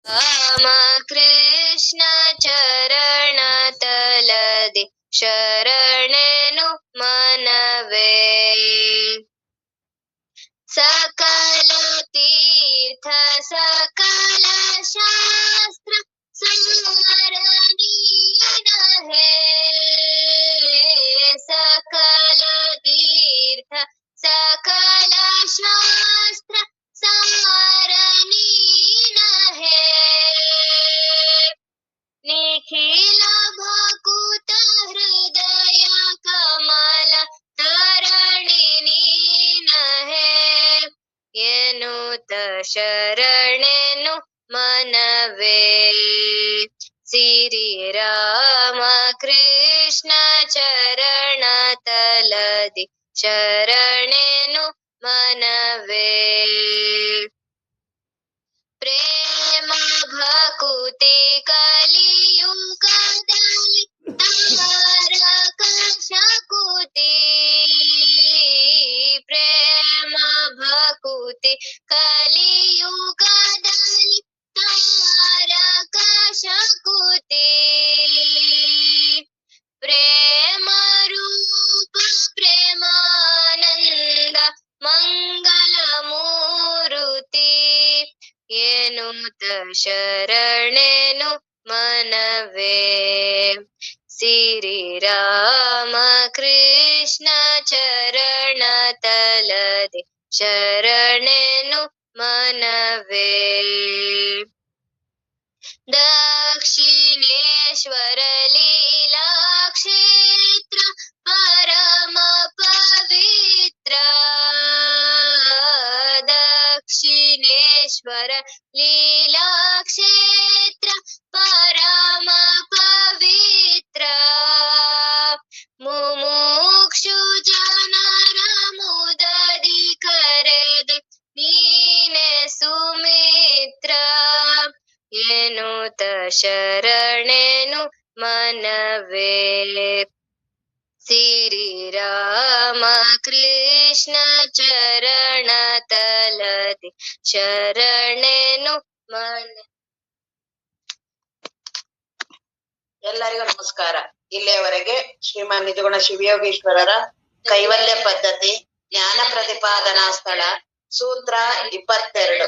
ರಾಮ ಕೃಷ್ಣ ಚರಣ ತಲದಿ ಶರಣೆನು ಮನವೇ. ಸಕಲ ತೀರ್ಥ ಸಕಲ ಶಾಸ್ತ್ರ ಸಾರ ನೀನಹೇ. ಸಕಲ ತೀರ್ಥ ಸಕಲ ಶಾಸ್ತ್ರ ಸಾರ ನೀನಹೇ. ನಿಖಿಲ ಭಕುತ ಹೃದಯ ಕಮಲ ತರಣಿ ನೀನಹೇ. ಎನ್ನುತ್ತ ಶರಣೆನು ಮನವೇ. ಶ್ರೀರಾಮ ಕೃಷ್ಣ ಚರಣ ತಲದಿ ಶರಣೆನು ಮನವೇ. ಪ್ರೇಮ ಭಕುತಿ ಕಲಿಯುಗದಲ್ಲಿ ತಾರಕ ಶಕುತಿ. ಪ್ರೇಮ ಭಕುತಿ ಕಲಿಯುಗದಲ್ಲಿ ತಾರಕ ಶಕುತಿ. ಪ್ರೇಮ ರೂಪ ಪ್ರೇಮಾನಂದ ಮಂಗಲ ಮೂರುತಿ. ಎನ್ನುತ್ತ ಶರಣೆನು ಮನವೇ. ಶ್ರೀರಾಮ ಕೃಷ್ಣ ಚರಣ ತಲದಿ ಶರಣೆನು ಮನವೇ. ದಕ್ಷಿಣೇಶ್ವರ ಲೀಲಾ ಕ್ಷೇತ್ರ ಪರಮ ಪವಿತ್ರ. ದಕ್ಷಿಣೇಶ್ವರ ಲೀಲಾ ಕ್ಷೇತ್ರ ಪರಮ ಪವಿತ್ರ. ಮುಮುಕ್ಷು ಜನರ ಮುದದಿ ಕರೆದೆ ನೀನೆ ಸುಮಿತ್ರ. ಎನ್ನುತ್ತ ಶರಣೆನು ಮನವೇ. ಶ್ರೀರಾಮ ಕೃಷ್ಣ ಚರಣ ತಲದಿ ಶರಣೆನು ಮನ. ಎಲ್ಲರಿಗೂ ನಮಸ್ಕಾರ. ಇಲ್ಲಿಯವರೆಗೆ ಶ್ರೀಮಾನ್ ನಿಜಗುಣ ಶಿವಯೋಗೀಶ್ವರರ ಕೈವಲ್ಯ ಪದ್ಧತಿ ಜ್ಞಾನ ಪ್ರತಿಪಾದನಾ ಸ್ಥಳ ಸೂತ್ರ 22.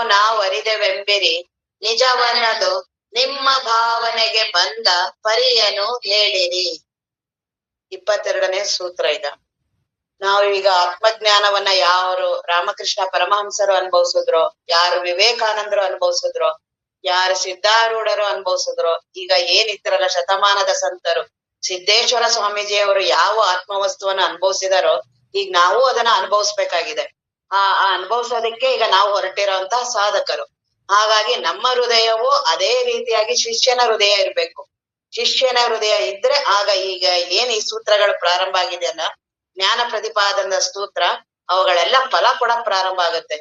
ನಾವರಿದೆವೆಂಬಿರಿ ನಿಜವನ್ನದು ನಿಮ್ಮ ಭಾವನೆಗೆ ಬಂದ ಪರಿಯನು ಹೇಳಿರಿ. 22ನೇ ಸೂತ್ರ ಇದ. ನಾವು ಈಗ ಆತ್ಮಜ್ಞಾನವನ್ನ ಯಾರು ರಾಮಕೃಷ್ಣ ಪರಮಹಂಸರು ಅನುಭವಿಸಿದ್ರು, ಯಾರು ವಿವೇಕಾನಂದರು ಅನುಭವಿಸಿದ್ರು, ಯಾರು ಸಿದ್ಧಾರೂಢರು ಅನುಭವಿಸಿದ್ರು, ಈಗ ಏನಿದ್ರಲ್ಲ ಶತಮಾನದ ಸಂತರು ಸಿದ್ದೇಶ್ವರ ಸ್ವಾಮೀಜಿಯವರು ಯಾವ ಆತ್ಮವಸ್ತುವನ್ನ ಅನುಭವಿಸಿದಾರೋ ಈಗ ನಾವು ಅದನ್ನ ಅನುಭವಿಸ್ಬೇಕಾಗಿದೆ. ಆ ಅನುಭವಿಸೋದಕ್ಕೆ ಈಗ ನಾವು ಹೊರಟಿರೋಂತಹ ಸಾಧಕರು. ಹಾಗಾಗಿ ನಮ್ಮ ಹೃದಯವು ಅದೇ ರೀತಿಯಾಗಿ ಶಿಷ್ಯನ ಹೃದಯ ಇರ್ಬೇಕು. ಶಿಷ್ಯನ ಹೃದಯ ಇದ್ರೆ ಆಗ ಈಗ ಏನ್ ಈ ಸೂತ್ರಗಳು ಪ್ರಾರಂಭ ಆಗಿದೆಯಲ್ಲ, ಜ್ಞಾನ ಪ್ರತಿಪಾದನದ ಸೂತ್ರ, ಅವುಗಳೆಲ್ಲ ಫಲ ಕೊಡಕ್ ಪ್ರಾರಂಭ ಆಗುತ್ತೆ.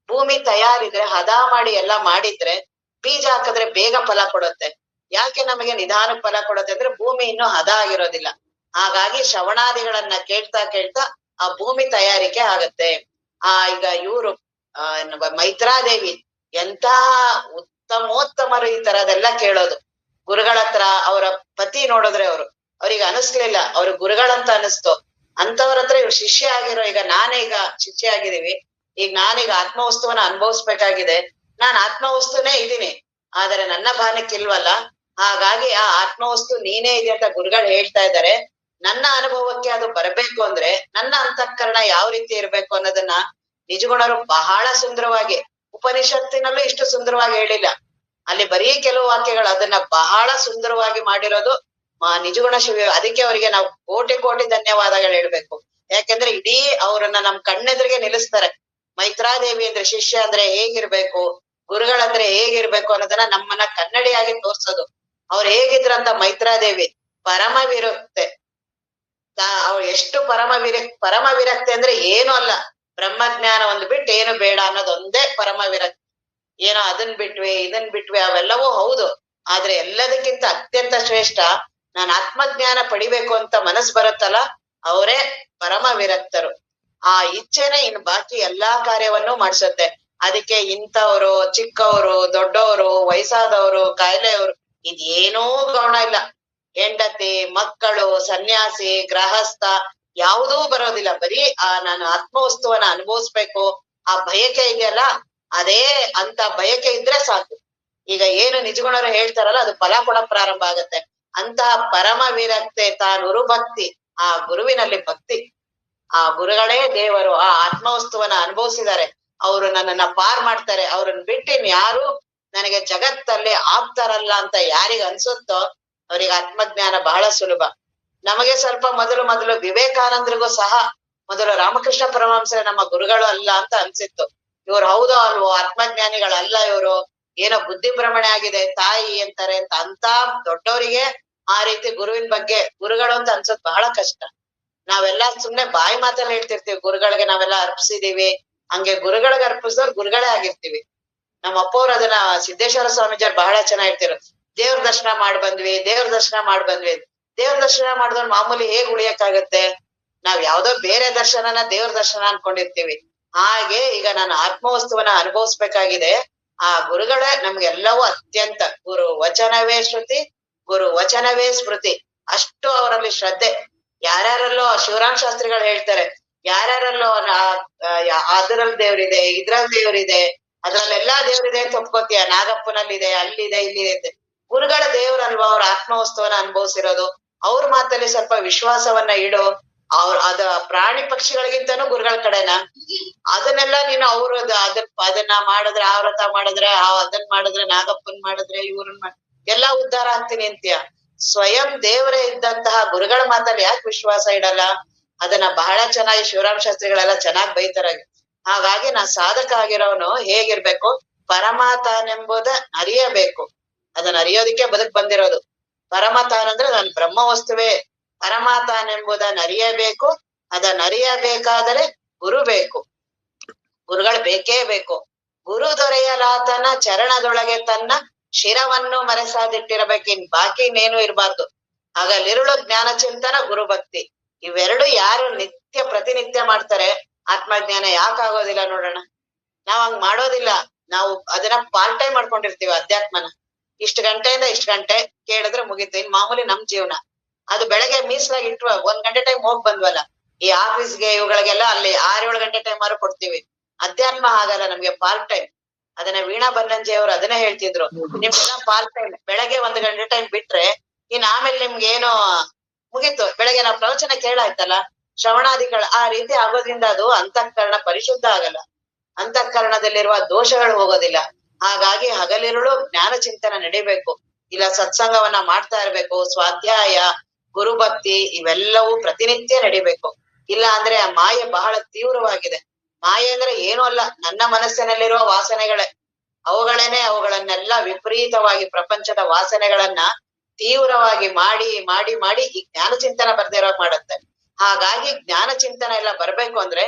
ಭೂಮಿ ತಯಾರಿದ್ರೆ ಹದ ಮಾಡಿ ಎಲ್ಲ ಮಾಡಿದ್ರೆ ಬೀಜ ಹಾಕಿದ್ರೆ ಬೇಗ ಫಲ ಕೊಡುತ್ತೆ. ಯಾಕೆ ನಮಗೆ ನಿಧಾನಕ್ಕೆ ಫಲ ಕೊಡುತ್ತೆ ಅಂದ್ರೆ ಭೂಮಿ ಇನ್ನೂ ಹದ ಆಗಿರೋದಿಲ್ಲ. ಹಾಗಾಗಿ ಶ್ರವಣಾದಿಗಳನ್ನ ಕೇಳ್ತಾ ಆ ಭೂಮಿ ತಯಾರಿಕೆ ಆಗತ್ತೆ. ಈಗ ಇವರು ಮೈತ್ರಾದೇವಿ ಎಂತಹ ಉತ್ತಮೋತ್ತಮರು ಈ ತರದೆಲ್ಲ ಕೇಳೋದು. ಗುರುಗಳ ಹತ್ರ ಅವರ ಪತಿ ನೋಡಿದ್ರೆ ಅವ್ರಿಗೆ ಅನಿಸ್ಲಿಲ್ಲ, ಅವ್ರ ಗುರುಗಳಂತ ಅನಿಸ್ತು. ಅಂತವ್ರ ಹತ್ರ ಇವ್ರು ಶಿಷ್ಯ ಆಗಿರೋ, ಈಗ ನಾನೀಗ ಶಿಷ್ಯ ಆಗಿದೀವಿ, ಈಗ ನಾನೀಗ ಆತ್ಮವಸ್ತುವನ್ನ ಅನುಭವಿಸ್ಬೇಕಾಗಿದೆ. ನಾನ್ ಆತ್ಮವಸ್ತುನೇ ಇದೀನಿ, ಆದ್ರೆ ನನ್ನ ಭಾನಕ್ಕಿಲ್ವಲ್ಲ. ಹಾಗಾಗಿ ಆ ಆತ್ಮವಸ್ತು ನೀನೇ ಇದೆ ಅಂತ ಗುರುಗಳು ಹೇಳ್ತಾ ಇದ್ದಾರೆ. ನನ್ನ ಅನುಭವಕ್ಕೆ ಅದು ಬರ್ಬೇಕು ಅಂದ್ರೆ ನನ್ನ ಅಂತಃಕರಣ ಯಾವ ರೀತಿ ಇರ್ಬೇಕು ಅನ್ನೋದನ್ನ ನಿಜಗುಣರು ಬಹಳ ಸುಂದರವಾಗಿ, ಉಪನಿಷತ್ತಿನಲ್ಲೂ ಇಷ್ಟು ಸುಂದರವಾಗಿ ಹೇಳಿಲ್ಲ, ಅಲ್ಲಿ ಬರೀ ಕೆಲವು ವಾಕ್ಯಗಳು ಅದನ್ನ ಬಹಳ ಸುಂದರವಾಗಿ ಮಾಡಿರೋದು ನಿಜಗುಣ ಶಿವ. ಅದಕ್ಕೆ ಅವರಿಗೆ ನಾವು ಕೋಟಿ ಧನ್ಯವಾದಗಳು ಹೇಳ್ಬೇಕು. ಯಾಕೆಂದ್ರೆ ಇಡೀ ಅವ್ರನ್ನ ನಮ್ ಕಣ್ಣೆದುರಿಗೆ ನಿಲ್ಲಿಸ್ತಾರೆ. ಮೈತ್ರಾದೇವಿ ಅಂದ್ರೆ ಶಿಷ್ಯ ಅಂದ್ರೆ ಹೇಗಿರ್ಬೇಕು, ಗುರುಗಳಂದ್ರೆ ಹೇಗಿರ್ಬೇಕು ಅನ್ನೋದನ್ನ ನಮ್ಮನ್ನ ಕನ್ನಡಿಯಾಗಿ ತೋರ್ಸೋದು. ಅವ್ರು ಹೇಗಿದ್ರಂತ ಮೈತ್ರಾದೇವಿ ಪರಮ ವಿರಕ್ತೆ. ಅವ್ರು ಎಷ್ಟು ಪರಮ ವಿರಕ್ತಿ ಅಂದ್ರೆ ಏನು ಅಲ್ಲ, ಬ್ರಹ್ಮಜ್ಞಾನ ಒಂದು ಬಿಟ್ಟು ಏನು ಬೇಡ ಅನ್ನೋದೊಂದೇ ಪರಮ ವಿರಕ್ತಿ. ಏನೋ ಅದನ್ ಬಿಟ್ವಿ ಅವೆಲ್ಲವೂ ಹೌದು, ಆದ್ರೆ ಎಲ್ಲದಕ್ಕಿಂತ ಅತ್ಯಂತ ಶ್ರೇಷ್ಠ ನಾನು ಆತ್ಮಜ್ಞಾನ ಪಡಿಬೇಕು ಅಂತ ಮನಸ್ಸು ಬರುತ್ತಲ್ಲ, ಅವರೇ ಪರಮ ವಿರಕ್ತರು. ಆ ಇಚ್ಛೆನೆ ಇನ್ನು ಬಾಕಿ ಎಲ್ಲಾ ಕಾರ್ಯವನ್ನು ಮಾಡ್ಸತ್ತೆ. ಅದಕ್ಕೆ ಇಂಥವ್ರು ಚಿಕ್ಕವರು ದೊಡ್ಡವರು ವಯಸ್ಸಾದವರು ಕಾಯಿಲೆಯವರು ಇದೇನೂ ಗೌಣ ಇಲ್ಲ. ಹೆಂಡತಿ ಮಕ್ಕಳು ಸನ್ಯಾಸಿ ಗೃಹಸ್ಥ ಯಾವುದೂ ಬರೋದಿಲ್ಲ. ಬರೀ ನಾನು ಆತ್ಮವಸ್ತುವನ್ನ ಅನುಭವಿಸ್ಬೇಕು ಆ ಬಯಕೆ ಇದೆಯಲ್ಲ, ಅದೇ ಅಂತ ಬಯಕೆ ಇದ್ರೆ ಸಾಕು. ಈಗ ಏನು ನಿಜಗುಣರು ಹೇಳ್ತಾರಲ್ಲ ಅದು ಫಲ ಕೊಡಕ್ ಪ್ರಾರಂಭ ಆಗತ್ತೆ. ಅಂತಹ ಪರಮ ವಿರಕ್ತೆ ತಾನುರು ಭಕ್ತಿ, ಆ ಗುರುವಿನಲ್ಲಿ ಭಕ್ತಿ. ಆ ಗುರುಗಳೇ ದೇವರು. ಆ ಆತ್ಮವಸ್ತುವನ್ನ ಅನುಭವಿಸಿದ್ದಾರೆ, ಅವರು ನನ್ನನ್ನ ಪಾರ್ ಮಾಡ್ತಾರೆ. ಅವ್ರನ್ನ ಬಿಟ್ಟಿನ್ ಯಾರು ನನಗೆ ಜಗತ್ತಲ್ಲಿ ಆಪ್ತಾರಲ್ಲ ಅಂತ ಯಾರಿಗ ಅನ್ಸುತ್ತೋ ಅವ್ರಿಗೆ ಆತ್ಮಜ್ಞಾನ ಬಹಳ ಸುಲಭ. ನಮಗೆ ಸ್ವಲ್ಪ ಮೊದಲು ವಿವೇಕಾನಂದರಿಗೂ ಸಹ ಮೊದಲು ರಾಮಕೃಷ್ಣ ಪರಮಹಂಸರೇ ನಮ್ಮ ಗುರುಗಳು ಅಲ್ಲ ಅಂತ ಅನ್ಸಿತ್ತು. ಇವ್ರು ಹೌದೋ ಅಲ್ವೋ ಆತ್ಮಜ್ಞಾನಿಗಳಲ್ಲ, ಇವರು ಏನೋ ಬುದ್ಧಿ ಭ್ರಮಣೆ ಆಗಿದೆ ತಾಯಿ ಅಂತಾರೆ ಅಂತ ದೊಡ್ಡವರಿಗೆ ಆ ರೀತಿ ಗುರುವಿನ ಬಗ್ಗೆ ಗುರುಗಳು ಅಂತ ಅನ್ಸೋದ್ ಬಹಳ ಕಷ್ಟ. ನಾವೆಲ್ಲಾ ಸುಮ್ನೆ ಬಾಯಿ ಮಾತಲ್ಲಿ ಹೇಳ್ತಿರ್ತೀವಿ ಗುರುಗಳಿಗೆ ನಾವೆಲ್ಲ ಅರ್ಪಿಸಿದೀವಿ, ಹಂಗೆ ಗುರುಗಳಿಗೆ ಅರ್ಪಿಸಿದವ್ರು ಗುರುಗಳೇ ಆಗಿರ್ತೀವಿ. ನಮ್ಮ ಅಪ್ಪವ್ರು ಅದನ್ನ ಸಿದ್ದೇಶ್ವರ ಸ್ವಾಮೀಜಿಯವ್ರು ಬಹಳ ಚೆನ್ನಾಗಿ ಹೇಳ್ತಿರು. ದೇವ್ರ ದರ್ಶನ ಬಂದ್ವಿ ದೇವ್ರ ದರ್ಶನ ಬಂದ್ವಿ. ದೇವ್ರ ದರ್ಶನ ಮಾಡಿದವ್ರು ಮಾಮೂಲಿ ಹೇಗ್ ಉಳಿಯಕ್ಕಾಗತ್ತೆ? ನಾವ್ ಯಾವ್ದೋ ಬೇರೆ ದರ್ಶನನ ದೇವ್ರ ದರ್ಶನ ಅನ್ಕೊಂಡಿರ್ತೀವಿ. ಹಾಗೆ ಈಗ ನಾನು ಆತ್ಮವಸ್ತುವನ್ನ ಅನುಭವಿಸ್ಬೇಕಾಗಿದೆ. ಆ ಗುರುಗಳೇ ನಮ್ಗೆಲ್ಲವೂ ಅತ್ಯಂತ. ಗುರು ವಚನವೇ ಶ್ರುತಿ ಗುರು ವಚನವೇ ಸ್ಮೃತಿ. ಅಷ್ಟು ಅವರಲ್ಲಿ ಶ್ರದ್ಧೆ. ಯಾರ್ಯಾರಲ್ಲೋ ಶಿವರಾಮ್ ಶಾಸ್ತ್ರಿಗಳು ಹೇಳ್ತಾರೆ, ಯಾರ್ಯಾರಲ್ಲೋ ಅದ್ರಲ್ಲಿ ದೇವ್ರಿದೆ ಇದ್ರಲ್ಲಿ ದೇವ್ರಿದೆ ಅದ್ರಲ್ಲೆಲ್ಲಾ ದೇವ್ರಿದೆ ಅಂತ ಒಪ್ಕೋತೀಯ, ನಾಗಪ್ಪನಲ್ಲಿದೆ ಅಲ್ಲಿದೆ ಇಲ್ಲಿದೆ. ಗುರುಗಳ ದೇವ್ರಲ್ವಾ ಅವ್ರ ಆತ್ಮವಸ್ತುವನ್ನ ಅನುಭವಿಸಿರೋದು. ಅವ್ರ ಮಾತಲ್ಲಿ ಸ್ವಲ್ಪ ವಿಶ್ವಾಸವನ್ನ ಇಡು. ಅದ ಪ್ರಾಣಿ ಪಕ್ಷಿಗಳಿಗಿಂತನೂ ಗುರುಗಳ ಕಡೆನಾ. ಅದನ್ನೆಲ್ಲ ನೀನು ಅವ್ರು ಅದನ್ನ ಮಾಡಿದ್ರೆ ಆ ವ್ರತ ಮಾಡಿದ್ರೆ ಅದನ್ ಮಾಡಿದ್ರೆ ನಾಗಪ್ಪನ್ ಮಾಡಿದ್ರೆ ಇವ್ರನ್ ಎಲ್ಲಾ ಉದ್ಧಾರ ಆಗ್ತೀನಿ ಅಂತೀಯ. ಸ್ವಯಂ ದೇವರೇ ಇದ್ದಂತಹ ಗುರುಗಳ ಮಾತಲ್ಲಿ ಯಾಕೆ ವಿಶ್ವಾಸ ಇಡಲ್ಲ? ಅದನ್ನ ಬಹಳ ಚೆನ್ನಾಗಿ ಶಿವರಾಮ್ ಶಾಸ್ತ್ರಿಗಳೆಲ್ಲ ಚೆನ್ನಾಗ್ ಬೈತಾರೆ. ಹಾಗಾಗಿ ನಾ ಸಾಧಕ ಆಗಿರೋನು ಹೇಗಿರ್ಬೇಕು? ಪರಮಾತಾನೆಂಬುದ ಅರಿಯಬೇಕು. ಅದನ್ನ ಅರಿಯೋದಿಕ್ಕೆ ಬದುಕ್ ಬಂದಿರೋದು. ಪರಮಾತಾನ್ ಅಂದ್ರೆ ನಾನು ಬ್ರಹ್ಮ ವಸ್ತುವೇ. ಪರಮಾತಾನೆಂಬುದನ್ನ ಅರಿಯಬೇಕು. ಅದನ್ನ ಅರಿಯಬೇಕಾದರೆ ಗುರು ಬೇಕು. ಗುರುಗಳು ಬೇಕೇ ಬೇಕು. ಗುರು ದೊರೆಯಲಾತನ ಚರಣದೊಳಗೆ ತನ್ನ ಶಿರವನ್ನು ಮರೆಸಾದಿಟ್ಟಿರಬೇಕು. ಇನ್ ಬಾಕಿ ಇನ್ನೇನು ಇರಬಾರ್ದು. ಆಗಲಿರುಳು ಜ್ಞಾನ ಚಿಂತನ ಗುರು ಭಕ್ತಿ. ಇವೆರಡು ಯಾರು ನಿತ್ಯ ಪ್ರತಿನಿತ್ಯ ಮಾಡ್ತಾರೆ ಆತ್ಮಜ್ಞಾನ ಯಾಕಾಗೋದಿಲ್ಲ ನೋಡೋಣ. ನಾವ್ ಹಂಗ್ ಮಾಡೋದಿಲ್ಲ. ನಾವು ಅದನ್ನ ಪಾರ್ಟ್ ಟೈಮ್ ಮಾಡ್ಕೊಂಡಿರ್ತೀವಿ ಅಧ್ಯಾತ್ಮನ. ಇಷ್ಟು ಗಂಟೆಯಿಂದ ಇಷ್ಟು ಗಂಟೆ ಕೇಳಿದ್ರೆ ಮುಗೀತು. ಇನ್ ಮಾಮೂಲಿ ನಮ್ ಜೀವನ ಅದು ಬೆಳಗ್ಗೆ ಮೀಸಲಾಗಿ ಇಟ್ವ 1 ಗಂಟೆ ಟೈಮ್ ಹೋಗ್ ಬಂದ್ವಲ್ಲ ಈ ಆಫೀಸ್ಗೆ ಇವುಗಳಿಗೆಲ್ಲ ಅಲ್ಲಿ 6-7 ಗಂಟೆ ಟೈಮ್ ಆದ್ರೂ ಕೊಡ್ತೀವಿ. ಅಧ್ಯಾತ್ಮ ಆಗಲ್ಲ ನಮ್ಗೆ ಪಾರ್ಟ್ ಟೈಮ್. ಅದನ್ನ ವೀಣಾ ಬನ್ನಂಜೆ ಅವ್ರು ಅದನ್ನೇ ಹೇಳ್ತಿದ್ರು, ನಿಮ್ಗೆಲ್ಲ ಪಾರ್ಟ್ ಟೈಮ್ ಬೆಳಗ್ಗೆ 1 ಗಂಟೆ ಟೈಮ್ ಬಿಟ್ರೆ ಇನ್ ಆಮೇಲೆ ನಿಮ್ಗೆ ಏನೋ ಮುಗೀತು. ಬೆಳಗ್ಗೆ ನಾವು ಪ್ರವಚನ ಕೇಳಾಯ್ತಲ್ಲ ಶ್ರವಣಾದಿಗಳು ಆ ರೀತಿ ಆಗೋದ್ರಿಂದ ಅದು ಅಂತಃಕರಣ ಪರಿಶುದ್ಧ ಆಗಲ್ಲ. ಅಂತಃಕರಣದಲ್ಲಿರುವ ದೋಷಗಳು ಹೋಗೋದಿಲ್ಲ. ಹಾಗಾಗಿ ಹಗಲಿರುಳು ಜ್ಞಾನ ಚಿಂತನ ನಡಿಬೇಕು. ಇಲ್ಲ ಸತ್ಸಂಗವನ್ನ ಮಾಡ್ತಾ ಇರ್ಬೇಕು. ಸ್ವಾಧ್ಯಾಯ ಗುರುಭಕ್ತಿ ಇವೆಲ್ಲವೂ ಪ್ರತಿನಿತ್ಯ ನಡಿಬೇಕು. ಇಲ್ಲ ಅಂದ್ರೆ ಆ ಮಾಯೆ ಬಹಳ ತೀವ್ರವಾಗಿದೆ. ಮಾಯೆ ಅಂದ್ರೆ ಏನೂ ಅಲ್ಲ, ನನ್ನ ಮನಸ್ಸಿನಲ್ಲಿರುವ ವಾಸನೆಗಳೇ. ಅವುಗಳನ್ನೆಲ್ಲ ವಿಪರೀತವಾಗಿ ಪ್ರಪಂಚದ ವಾಸನೆಗಳನ್ನ ತೀವ್ರವಾಗಿ ಮಾಡಿ ಮಾಡಿ ಮಾಡಿ ಈ ಜ್ಞಾನ ಚಿಂತನ ಬರ್ದೇ ಇರೋ ಮಾಡುತ್ತೆ. ಹಾಗಾಗಿ ಜ್ಞಾನ ಚಿಂತನ ಎಲ್ಲ ಬರ್ಬೇಕು ಅಂದ್ರೆ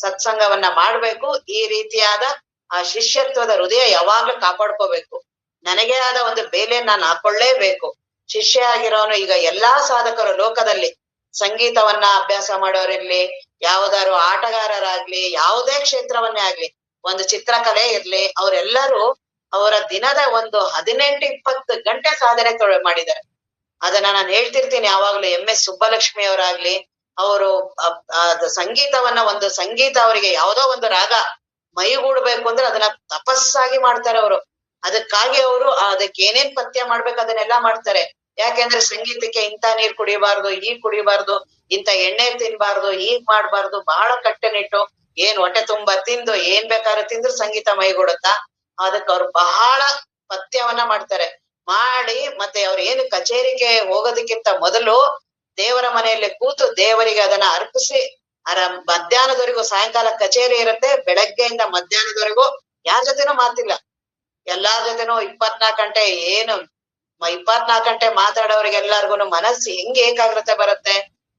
ಸತ್ಸಂಗವನ್ನ ಮಾಡ್ಬೇಕು. ಈ ರೀತಿಯಾದ ಆ ಶಿಷ್ಯತ್ವದ ಹೃದಯ ಯಾವಾಗ್ಲೂ ಕಾಪಾಡ್ಕೋಬೇಕು. ನನಗೇ ಆದ ಒಂದು ಬೇಲೆ ನಾನು ಹಾಕೊಳ್ಳೇಬೇಕು. ಶಿಷ್ಯ ಆಗಿರೋನು ಈಗ ಎಲ್ಲಾ ಸಾಧಕರು ಲೋಕದಲ್ಲಿ ಸಂಗೀತವನ್ನ ಅಭ್ಯಾಸ ಮಾಡೋರಿರ್ಲಿ, ಯಾವ್ದಾರು ಆಟಗಾರರಾಗ್ಲಿ, ಯಾವುದೇ ಕ್ಷೇತ್ರವನ್ನೇ ಆಗ್ಲಿ, ಒಂದು ಚಿತ್ರಕಲೆ ಇರ್ಲಿ, ಅವರೆಲ್ಲರೂ ಅವರ ದಿನದ ಒಂದು 18-20 ಗಂಟೆ ಸಾಧನೆ ಮಾಡಿದ್ದಾರೆ. ಅದನ್ನ ನಾನು ಹೇಳ್ತಿರ್ತೀನಿ ಯಾವಾಗ್ಲೂ. MS ಸುಬ್ಬಲಕ್ಷ್ಮಿ ಅವರಾಗ್ಲಿ, ಅವರು ಸಂಗೀತವನ್ನ ಒಂದು ಸಂಗೀತ ಅವರಿಗೆ ಯಾವ್ದೋ ಒಂದು ರಾಗ ಮೈಗೂಡ್ಬೇಕು ಅಂದ್ರೆ ಅದನ್ನ ತಪಸ್ಸಾಗಿ ಮಾಡ್ತಾರೆ ಅವರು. ಅದಕ್ಕಾಗಿ ಅವರು ಅದಕ್ಕೆ ಏನೇನ್ ಪಥ್ಯ ಮಾಡ್ಬೇಕು ಅದನ್ನೆಲ್ಲ ಮಾಡ್ತಾರೆ. ಯಾಕೆಂದ್ರೆ ಸಂಗೀತಕ್ಕೆ ಇಂಥ ನೀರ್ ಕುಡಿಬಾರ್ದು, ಈಗ ಕುಡಿಬಾರ್ದು, ಇಂಥ ಎಣ್ಣೆ ತಿನ್ಬಾರ್ದು, ಈಗ ಮಾಡ್ಬಾರ್ದು, ಬಹಳ ಕಟ್ಟುನಿಟ್ಟು. ಏನ್ ಹೊಟ್ಟೆ ತುಂಬಾ ತಿಂದು ಏನ್ ಬೇಕಾದ್ರೂ ತಿಂದ್ರು ಸಂಗೀತ ಮೈಗೂಡುತ್ತಾ? ಅದಕ್ಕೆ ಅವ್ರು ಬಹಳ ಪಥ್ಯವನ್ನ ಮಾಡ್ತಾರೆ. ಮಾಡಿ ಮತ್ತೆ ಅವ್ರು ಏನು ಕಚೇರಿಗೆ ಹೋಗೋದಕ್ಕಿಂತ ಮೊದಲು ದೇವರ ಮನೆಯಲ್ಲಿ ಕೂತು ದೇವರಿಗೆ ಅದನ್ನ ಅರ್ಪಿಸಿ ಮಧ್ಯಾಹ್ನದವರೆಗೂ, ಸಾಯಂಕಾಲ ಕಚೇರಿ ಇರುತ್ತೆ, ಬೆಳಗ್ಗೆಯಿಂದ ಮಧ್ಯಾಹ್ನದವರೆಗೂ ಯಾರ ಜೊತೆನೂ ಮಾತಿಲ್ಲ. ಎಲ್ಲಾರ ಜೊತೆನೂ 24 ಗಂಟೆ ಏನು 24 ಗಂಟೆ ಮಾತಾಡೋರಿಗೆಲ್ಲಾರ್ಗು ಮನಸ್ಸು ಹೆಂಗ್ ಏಕಾಗ್ರತೆ ಬರುತ್ತೆ?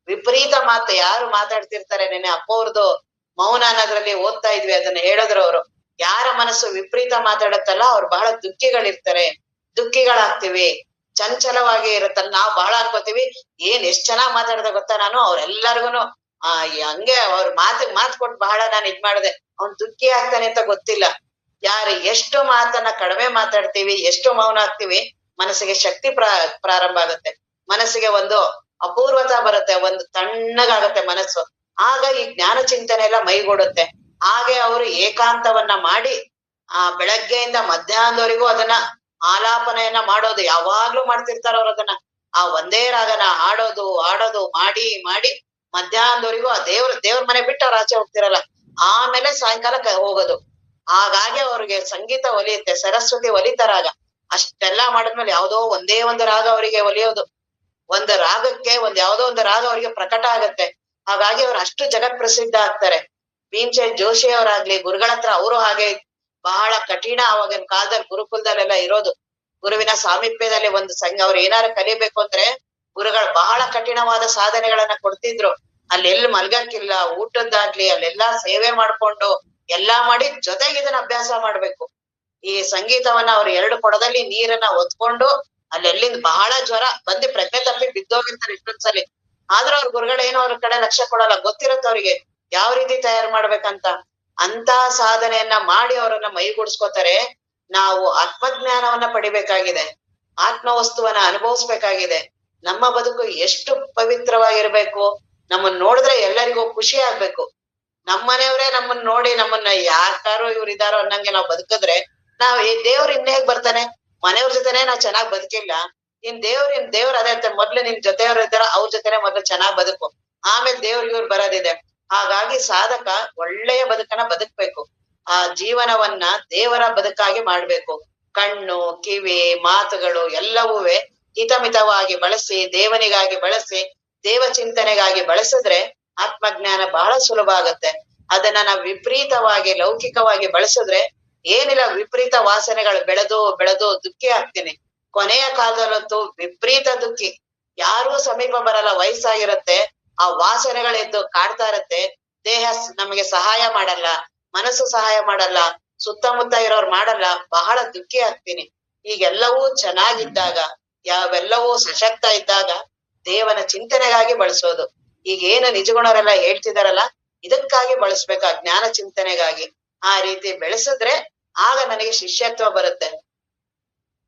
ವಿಪರೀತ ಮಾತು ಯಾರು ಮಾತಾಡ್ತಿರ್ತಾರೆ. ನೆನ್ನೆ ಅಪ್ಪವ್ರದ್ದು ಮೌನ ಅನ್ನೋದ್ರಲ್ಲಿ ಓದ್ತಾ ಇದ್ವಿ, ಅದನ್ನ ಹೇಳಿದ್ರು ಅವರು. ಯಾರ ಮನಸ್ಸು ವಿಪರೀತ ಮಾತಾಡತ್ತಲ್ಲ ಅವ್ರು ಬಹಳ ದುಃಖಿಗಳಿರ್ತಾರೆ, ದುಃಖಿಗಳಾಗ್ತಿವಿ, ಚಂಚಲವಾಗಿ ಇರುತ್ತಲ್ಲ. ನಾವ್ ಬಹಳ ಅನ್ಕೋತೀವಿ, ಏನ್ ಎಷ್ಟ್ ಚೆನ್ನಾಗ್ ಮಾತಾಡ್ದೆ ಗೊತ್ತಾ ನಾನು, ಅವ್ರೆಲ್ಲರಿಗೂನು ಹಂಗೆ ಅವ್ರ ಮಾತು ಕೊಟ್ಟು ಬಹಳ ನಾನು ಇದ್ ಮಾಡಿದೆ. ಅವ್ನ್ ದುಃಖಿ ಆಗ್ತಾನೆ ಅಂತ ಗೊತ್ತಿಲ್ಲ. ಎಷ್ಟು ಮಾತನ್ನ ಕಡಿಮೆ ಮಾತಾಡ್ತೀವಿ, ಎಷ್ಟು ಮೌನ ಆಗ್ತೀವಿ, ಮನಸ್ಸಿಗೆ ಶಕ್ತಿ ಪ್ರಾರಂಭ ಆಗುತ್ತೆ. ಮನಸ್ಸಿಗೆ ಒಂದು ಅಪೂರ್ವತ ಬರುತ್ತೆ, ಒಂದು ತಣ್ಣಗಾಗತ್ತೆ ಮನಸ್ಸು. ಆಗ ಈ ಜ್ಞಾನ ಚಿಂತನೆ ಎಲ್ಲ ಮೈಗೂಡುತ್ತೆ. ಹಾಗೆ ಅವರು ಏಕಾಂತವನ್ನ ಮಾಡಿ ಬೆಳಗ್ಗೆಯಿಂದ ಮಧ್ಯಾಹ್ನದವರೆಗೂ ಅದನ್ನ ಆಲಾಪನೆಯನ್ನ ಮಾಡೋದು, ಯಾವಾಗ್ಲೂ ಮಾಡ್ತಿರ್ತಾರ ಅವ್ರು ಅದನ್ನ. ಒಂದೇ ರಾಗನ ಆಡೋದು ಮಾಡಿ ಮಾಡಿ ಮಧ್ಯಾಹ್ನದವರೆಗೂ ಆ ದೇವ್ರ ಮನೆ ಬಿಟ್ಟು ಅವ್ರು ಆಚೆ ಹೋಗ್ತಿರಲ್ಲ. ಆಮೇಲೆ ಸಾಯಂಕಾಲ ಹೋಗೋದು. ಹಾಗಾಗಿ ಅವ್ರಿಗೆ ಸಂಗೀತ ಒಲಿಯುತ್ತೆ, ಸರಸ್ವತಿ ಒಲಿತಾರಾಗ. ಅಷ್ಟೆಲ್ಲಾ ಮಾಡಿದ್ಮೇಲೆ ಯಾವ್ದೋ ಒಂದೇ ಒಂದು ರಾಗ ಅವರಿಗೆ ಒಲಿಯೋದು. ಒಂದು ರಾಗಕ್ಕೆ ಯಾವ್ದೋ ಒಂದು ರಾಗ ಅವರಿಗೆ ಪ್ರಕಟ ಆಗತ್ತೆ. ಹಾಗಾಗಿ ಅವ್ರು ಅಷ್ಟು ಜಗತ್ ಪ್ರಸಿದ್ಧ ಆಗ್ತಾರೆ. ಭೀಮಸೇನ್ ಜೋಶಿ ಅವರಾಗ್ಲಿ, ಗುರುಗಳ ಹತ್ರ ಅವರು ಹಾಗೆ ಬಹಳ ಕಠಿಣ ಅವಾಗಿನ ಕಾಲದಲ್ಲಿ ಗುರುಕುಲದಲ್ಲೆಲ್ಲ ಇರೋದು. ಗುರುವಿನ ಸಾಮೀಪ್ಯದಲ್ಲಿ ಒಂದು ಅವ್ರು ಏನಾರು ಕಲಿಬೇಕು ಅಂದ್ರೆ ಗುರುಗಳು ಬಹಳ ಕಠಿಣವಾದ ಸಾಧನೆಗಳನ್ನ ಕೊಡ್ತಿದ್ರು. ಅಲ್ಲೆಲ್ಲಿ ಮಲ್ಗಕ್ಕಿಲ್ಲ, ಊಟದ್ದಾಗ್ಲಿ ಅಲ್ಲೆಲ್ಲಾ ಸೇವೆ ಮಾಡ್ಕೊಂಡು ಎಲ್ಲಾ ಮಾಡಿ ಜೊತೆಗೆ ಇದನ್ನ ಅಭ್ಯಾಸ ಮಾಡ್ಬೇಕು. ಈ ಸಂಗೀತವನ್ನ ಅವ್ರು 2 ಕೊಡದಲ್ಲಿ ನೀರನ್ನ ಒತ್ಕೊಂಡು ಅಲ್ಲೆಲ್ಲಿಂದ ಬಹಳ ಜ್ವರ ಬಂದು ಪ್ರಜ್ಞೆ ತಪ್ಪಿ ಬಿದ್ದೋಗಿರ್ತಾರೆ ಇಷ್ಟೊಂದ್ಸಲಿ. ಆದ್ರೂ ಅವ್ರ ಗುರುಗಳೇನೋ ಅವ್ರ ಕಡೆ ಲಕ್ಷ್ಯ ಕೊಡಲ್ಲ, ಗೊತ್ತಿರುತ್ತೆ ಅವ್ರಿಗೆ ಯಾವ ರೀತಿ ತಯಾರು ಮಾಡ್ಬೇಕಂತ. ಅಂತ ಸಾಧನೆಯನ್ನ ಮಾಡಿ ಅವರನ್ನ ಮೈಗೂಡಿಸ್ಕೋತಾರೆ. ನಾವು ಆತ್ಮಜ್ಞಾನವನ್ನ ಪಡಿಬೇಕಾಗಿದೆ, ಆತ್ಮವಸ್ತುವನ್ನ ಅನುಭವಿಸ್ಬೇಕಾಗಿದೆ. ನಮ್ಮ ಬದುಕು ಎಷ್ಟು ಪವಿತ್ರವಾಗಿರ್ಬೇಕು, ನಮ್ಮನ್ನ ನೋಡಿದ್ರೆ ಎಲ್ಲರಿಗೂ ಖುಷಿ ಆಗ್ಬೇಕು. ನಮ್ಮನೆಯವ್ರೇ ನಮ್ಮನ್ನ ನೋಡಿ ನಮ್ಮನ್ನ ಯಾಕಾರೋ ಇದಾರೋ ಅನ್ನಂಗೆ ನಾವ್ ಬದುಕಿದ್ರೆ ನಾವ್ ದೇವ್ರ ಇನ್ನೇಗ್ ಬರ್ತಾನೆ? ಮನೆಯವ್ರ ಜೊತೆನೆ ನಾವ್ ಚೆನ್ನಾಗ್ ಬದುಕಿಲ್ಲ, ದೇವ್ರ ಅದೇ ಅಂತ ಮೊದ್ಲು ನಿನ್ ಜೊತೆಯವ್ರು ಇದ್ದಾರ ಅವ್ರ ಜೊತೆನೆ ಮೊದ್ಲು ಚೆನ್ನಾಗ್ ಬದುಕು, ಆಮೇಲೆ ದೇವ್ರಿವ್ರು ಬರೋದಿದೆ. ಹಾಗಾಗಿ ಸಾಧಕ ಒಳ್ಳೆಯ ಬದುಕನ್ನ ಬದುಕ್ಬೇಕು. ಆ ಜೀವನವನ್ನ ದೇವರ ಬದುಕಾಗಿ ಮಾಡ್ಬೇಕು. ಕಣ್ಣು, ಕಿವಿ, ಮಾತುಗಳು ಎಲ್ಲವೂ ಹಿತಮಿತವಾಗಿ ಬಳಸಿ, ದೇವನಿಗಾಗಿ ಬಳಸಿ, ದೇವ ಚಿಂತನೆಗಾಗಿ ಬಳಸಿದ್ರೆ ಆತ್ಮಜ್ಞಾನ ಬಹಳ ಸುಲಭ ಆಗತ್ತೆ. ಅದನ್ನ ನಾವ್ ವಿಪರೀತವಾಗಿ ಲೌಕಿಕವಾಗಿ ಬಳಸಿದ್ರೆ ಏನಿಲ್ಲ, ವಿಪರೀತ ವಾಸನೆಗಳು ಬೆಳೆದು ದುಃಖಿ ಆಗ್ತೀನಿ. ಕೊನೆಯ ಕಾಲದಲ್ಲಂತೂ ವಿಪರೀತ ದುಃಖಿ, ಯಾರೂ ಸಮೀಪ ಬರಲ್ಲ. ವಯಸ್ಸಾಗಿರತ್ತೆ, ಆ ವಾಸನೆಗಳೆದ್ದು ಕಾಡ್ತಾ ಇರತ್ತೆ. ದೇಹ ನಮಗೆ ಸಹಾಯ ಮಾಡಲ್ಲ, ಮನಸ್ಸು ಸಹಾಯ ಮಾಡಲ್ಲ, ಸುತ್ತಮುತ್ತ ಇರೋರು ಮಾಡಲ್ಲ. ಬಹಳ ದುಃಖಿ ಆಗ್ತೀನಿ. ಈಗೆಲ್ಲವೂ ಚೆನ್ನಾಗಿದ್ದಾಗ, ಯಾವೆಲ್ಲವೂ ಸಶಕ್ತ ಇದ್ದಾಗ ದೇವನ ಚಿಂತನೆಗಾಗಿ ಬಳಸೋದು. ಈಗೇನು ನಿಜಗುಣರೆಲ್ಲ ಹೇಳ್ತಿದಾರಲ್ಲ, ಇದಕ್ಕಾಗಿ ಬಳಸ್ಬೇಕು, ಆ ಜ್ಞಾನ ಚಿಂತನೆಗಾಗಿ. ಆ ರೀತಿ ಬೆಳೆಸಿದ್ರೆ ಆಗ ನನಗೆ ಶಿಷ್ಯತ್ವ ಬರುತ್ತೆ.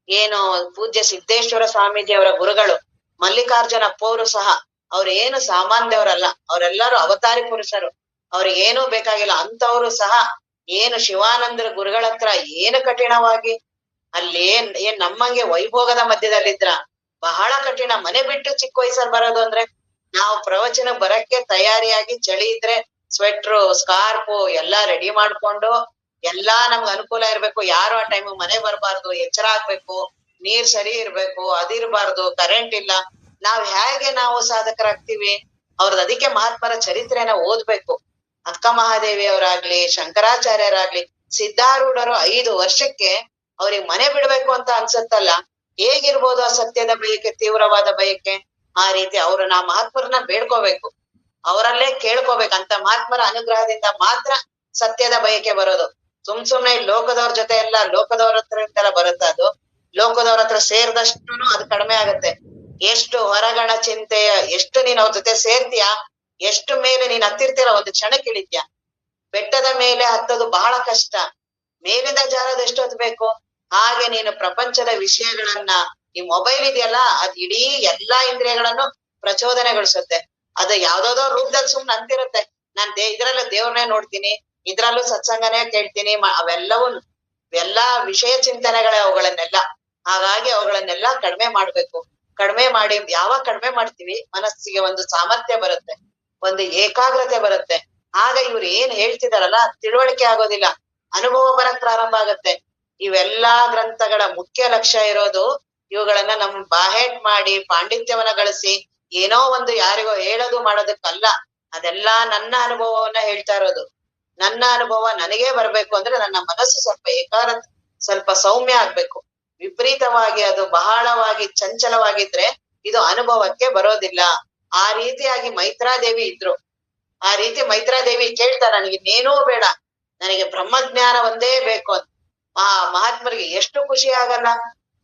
ಏನು ಪೂಜ್ಯ ಸಿದ್ದೇಶ್ವರ ಸ್ವಾಮೀಜಿಯವರ ಗುರುಗಳು ಮಲ್ಲಿಕಾರ್ಜುನ ಅಪ್ಪವರು ಸಹ ಅವ್ರು ಏನು ಸಾಮಾನ್ಯದವರಲ್ಲ, ಅವರೆಲ್ಲರೂ ಅವತಾರಿ ಪುರುಷರು. ಅವ್ರಿಗೆ ಏನೂ ಬೇಕಾಗಿಲ್ಲ. ಅಂತವ್ರು ಸಹ ಏನು ಶಿವಾನಂದರ ಗುರುಗಳ ಹತ್ರ ಏನು ಕಠಿಣವಾಗಿ ಅಲ್ಲಿ ಏನ್ ನಮ್ಮಂಗೆ ವೈಭೋಗದ ಮಧ್ಯದಲ್ಲಿದ್ರ ಬಹಳ ಕಠಿಣ. ಮನೆ ಬಿಟ್ಟು ಚಿಕ್ಕ ವಯಸ್ಸಲ್ಲಿ ಬರೋದು ಅಂದ್ರೆ ನಾವು ಪ್ರವಚನ ಬರಕ್ಕೆ ತಯಾರಿಯಾಗಿ, ಚಳಿ ಇದ್ರೆ ಸ್ವೆಟ್ರು, ಸ್ಕಾರ್ಫು ಎಲ್ಲಾ ರೆಡಿ ಮಾಡ್ಕೊಂಡು ಎಲ್ಲಾ ನಮ್ಗೆ ಅನುಕೂಲ ಇರ್ಬೇಕು. ಯಾರು ಆ ಟೈಮ್ ಮನೆ ಬರ್ಬಾರ್ದು, ಎಚ್ಚರ ಆಗ್ಬೇಕು, ನೀರ್ ಸರಿ ಇರ್ಬೇಕು, ಅದಿರ್ಬಾರ್ದು, ಕರೆಂಟ್ ಇಲ್ಲ. ನಾವು ಸಾಧಕರಾಗ್ತೀವಿ ಅವ್ರದ್ದು. ಅದಕ್ಕೆ ಮಹಾತ್ಮರ ಚರಿತ್ರೆನ ಓದ್ಬೇಕು. ಅಕ್ಕ ಮಹಾದೇವಿಯವರಾಗ್ಲಿ, ಶಂಕರಾಚಾರ್ಯರಾಗ್ಲಿ, ಸಿದ್ಧಾರೂಢರು 5 ವರ್ಷಕ್ಕೆ ಅವ್ರಿಗೆ ಮನೆ ಬಿಡ್ಬೇಕು ಅಂತ ಅನ್ಸತ್ತಲ್ಲ, ಹೇಗಿರ್ಬೋದು ಆ ಸತ್ಯದ ಬಯಕೆ, ತೀವ್ರವಾದ ಬಯಕೆ? ಆ ರೀತಿ ನಾ ಮಹಾತ್ಮರನ್ನ ಬೇಡ್ಕೋಬೇಕು, ಅವರಲ್ಲೇ ಕೇಳ್ಕೋಬೇಕು. ಅಂತ ಮಹಾತ್ಮರ ಅನುಗ್ರಹದಿಂದ ಮಾತ್ರ ಸತ್ಯದ ಬಯಕೆ ಬರೋದು. ಸುಮ್ನೆ ಲೋಕದವ್ರ ಜೊತೆ ಎಲ್ಲ ಲೋಕದವ್ರ ಹತ್ರ ಬರುತ್ತ ಅದು. ಲೋಕದವ್ರ ಹತ್ರ ಸೇರ್ದಷ್ಟುನು ಅದು ಕಡಿಮೆ ಆಗತ್ತೆ. ಎಷ್ಟು ಹೊರಗಣ ಚಿಂತೆಯ, ಎಷ್ಟು ನೀನ್ ಅವ್ರ ಜೊತೆ ಸೇರ್ತೀಯ, ಎಷ್ಟು ಮೇಲೆ ನೀನ್ ಹತ್ತಿರ್ತೀರ, ಒಂದು ಕ್ಷಣಕ್ಕೆ ಇಳಿತ್ಯ. ಬೆಟ್ಟದ ಮೇಲೆ ಹತ್ತೋದು ಬಹಳ ಕಷ್ಟ, ಮೇಲಿಂದ ಜಾರೋದು ಎಷ್ಟೊತ್ತು ಬೇಕು. ಹಾಗೆ ನೀನು ಪ್ರಪಂಚದ ವಿಷಯಗಳನ್ನ, ಈ ಮೊಬೈಲ್ ಇದೆಯಲ್ಲ, ಅದ್ ಇಡೀ ಎಲ್ಲಾ ಇಂದ್ರಿಯಗಳನ್ನು ಪ್ರಚೋದನೆಗೊಳಿಸುತ್ತೆ. ಅದು ಯಾವ್ದಾವ್ದೋ ರೂಪದಲ್ಲಿ ಸುಮ್ನೆ ಅಂತಿರುತ್ತೆ, ನಾನ್ ಇದ್ರಲ್ಲೂ ದೇವ್ರನ್ನೇ ನೋಡ್ತೀನಿ, ಇದ್ರಲ್ಲೂ ಸತ್ಸಂಗನೇ ಕೇಳ್ತೀನಿ. ಅವೆಲ್ಲವೂ ಎಲ್ಲಾ ವಿಷಯ ಚಿಂತನೆಗಳೇ ಅವುಗಳನ್ನೆಲ್ಲ. ಹಾಗಾಗಿ ಅವುಗಳನ್ನೆಲ್ಲ ಕಡಿಮೆ ಮಾಡ್ಬೇಕು. ಕಡಿಮೆ ಮಾಡಿ, ಯಾವಾಗ ಕಡಿಮೆ ಮಾಡ್ತೀವಿ ಮನಸ್ಸಿಗೆ ಒಂದು ಸಾಮರ್ಥ್ಯ ಬರುತ್ತೆ, ಒಂದು ಏಕಾಗ್ರತೆ ಬರುತ್ತೆ. ಆಗ ಇವ್ರು ಏನ್ ಹೇಳ್ತಿದಾರಲ್ಲ ತಿಳುವಳಿಕೆ ಆಗೋದಿಲ್ಲ, ಅನುಭವ ಬರಕ್ ಪ್ರಾರಂಭ ಆಗತ್ತೆ. ಇವೆಲ್ಲಾ ಗ್ರಂಥಗಳ ಮುಖ್ಯ ಲಕ್ಷ್ಯ ಇರೋದು ಇವುಗಳನ್ನ ನಮ್ ಬಾಹೇಟ್ ಮಾಡಿ ಪಾಂಡಿತ್ಯವನ್ನ ಗಳಿಸಿ ಏನೋ ಒಂದು ಯಾರಿಗೋ ಹೇಳೋದು ಮಾಡೋದಕ್ಕಲ್ಲ. ಅದೆಲ್ಲಾ ನನ್ನ ಅನುಭವವನ್ನ ಹೇಳ್ತಾ ಇರೋದು. ನನ್ನ ಅನುಭವ ನನಗೇ ಬರ್ಬೇಕು ಅಂದ್ರೆ ನನ್ನ ಮನಸ್ಸು ಸ್ವಲ್ಪ ಸೌಮ್ಯ ಆಗ್ಬೇಕು. ವಿಪರೀತವಾಗಿ ಅದು ಬಹಳವಾಗಿ ಚಂಚಲವಾಗಿದ್ರೆ ಇದು ಅನುಭವಕ್ಕೆ ಬರೋದಿಲ್ಲ. ಆ ರೀತಿಯಾಗಿ ಮೈತ್ರಾದೇವಿ ಇದ್ರು. ಆ ರೀತಿ ಮೈತ್ರಾದೇವಿ ಕೇಳ್ತಾ, ನನಗೆ ಇನ್ನೇನೂ ಬೇಡ, ನನಗೆ ಬ್ರಹ್ಮಜ್ಞಾನ ಒಂದೇ ಬೇಕು ಅಂತ. ಮಹಾತ್ಮರಿಗೆ ಎಷ್ಟು ಖುಷಿ ಆಗಲ್ಲ.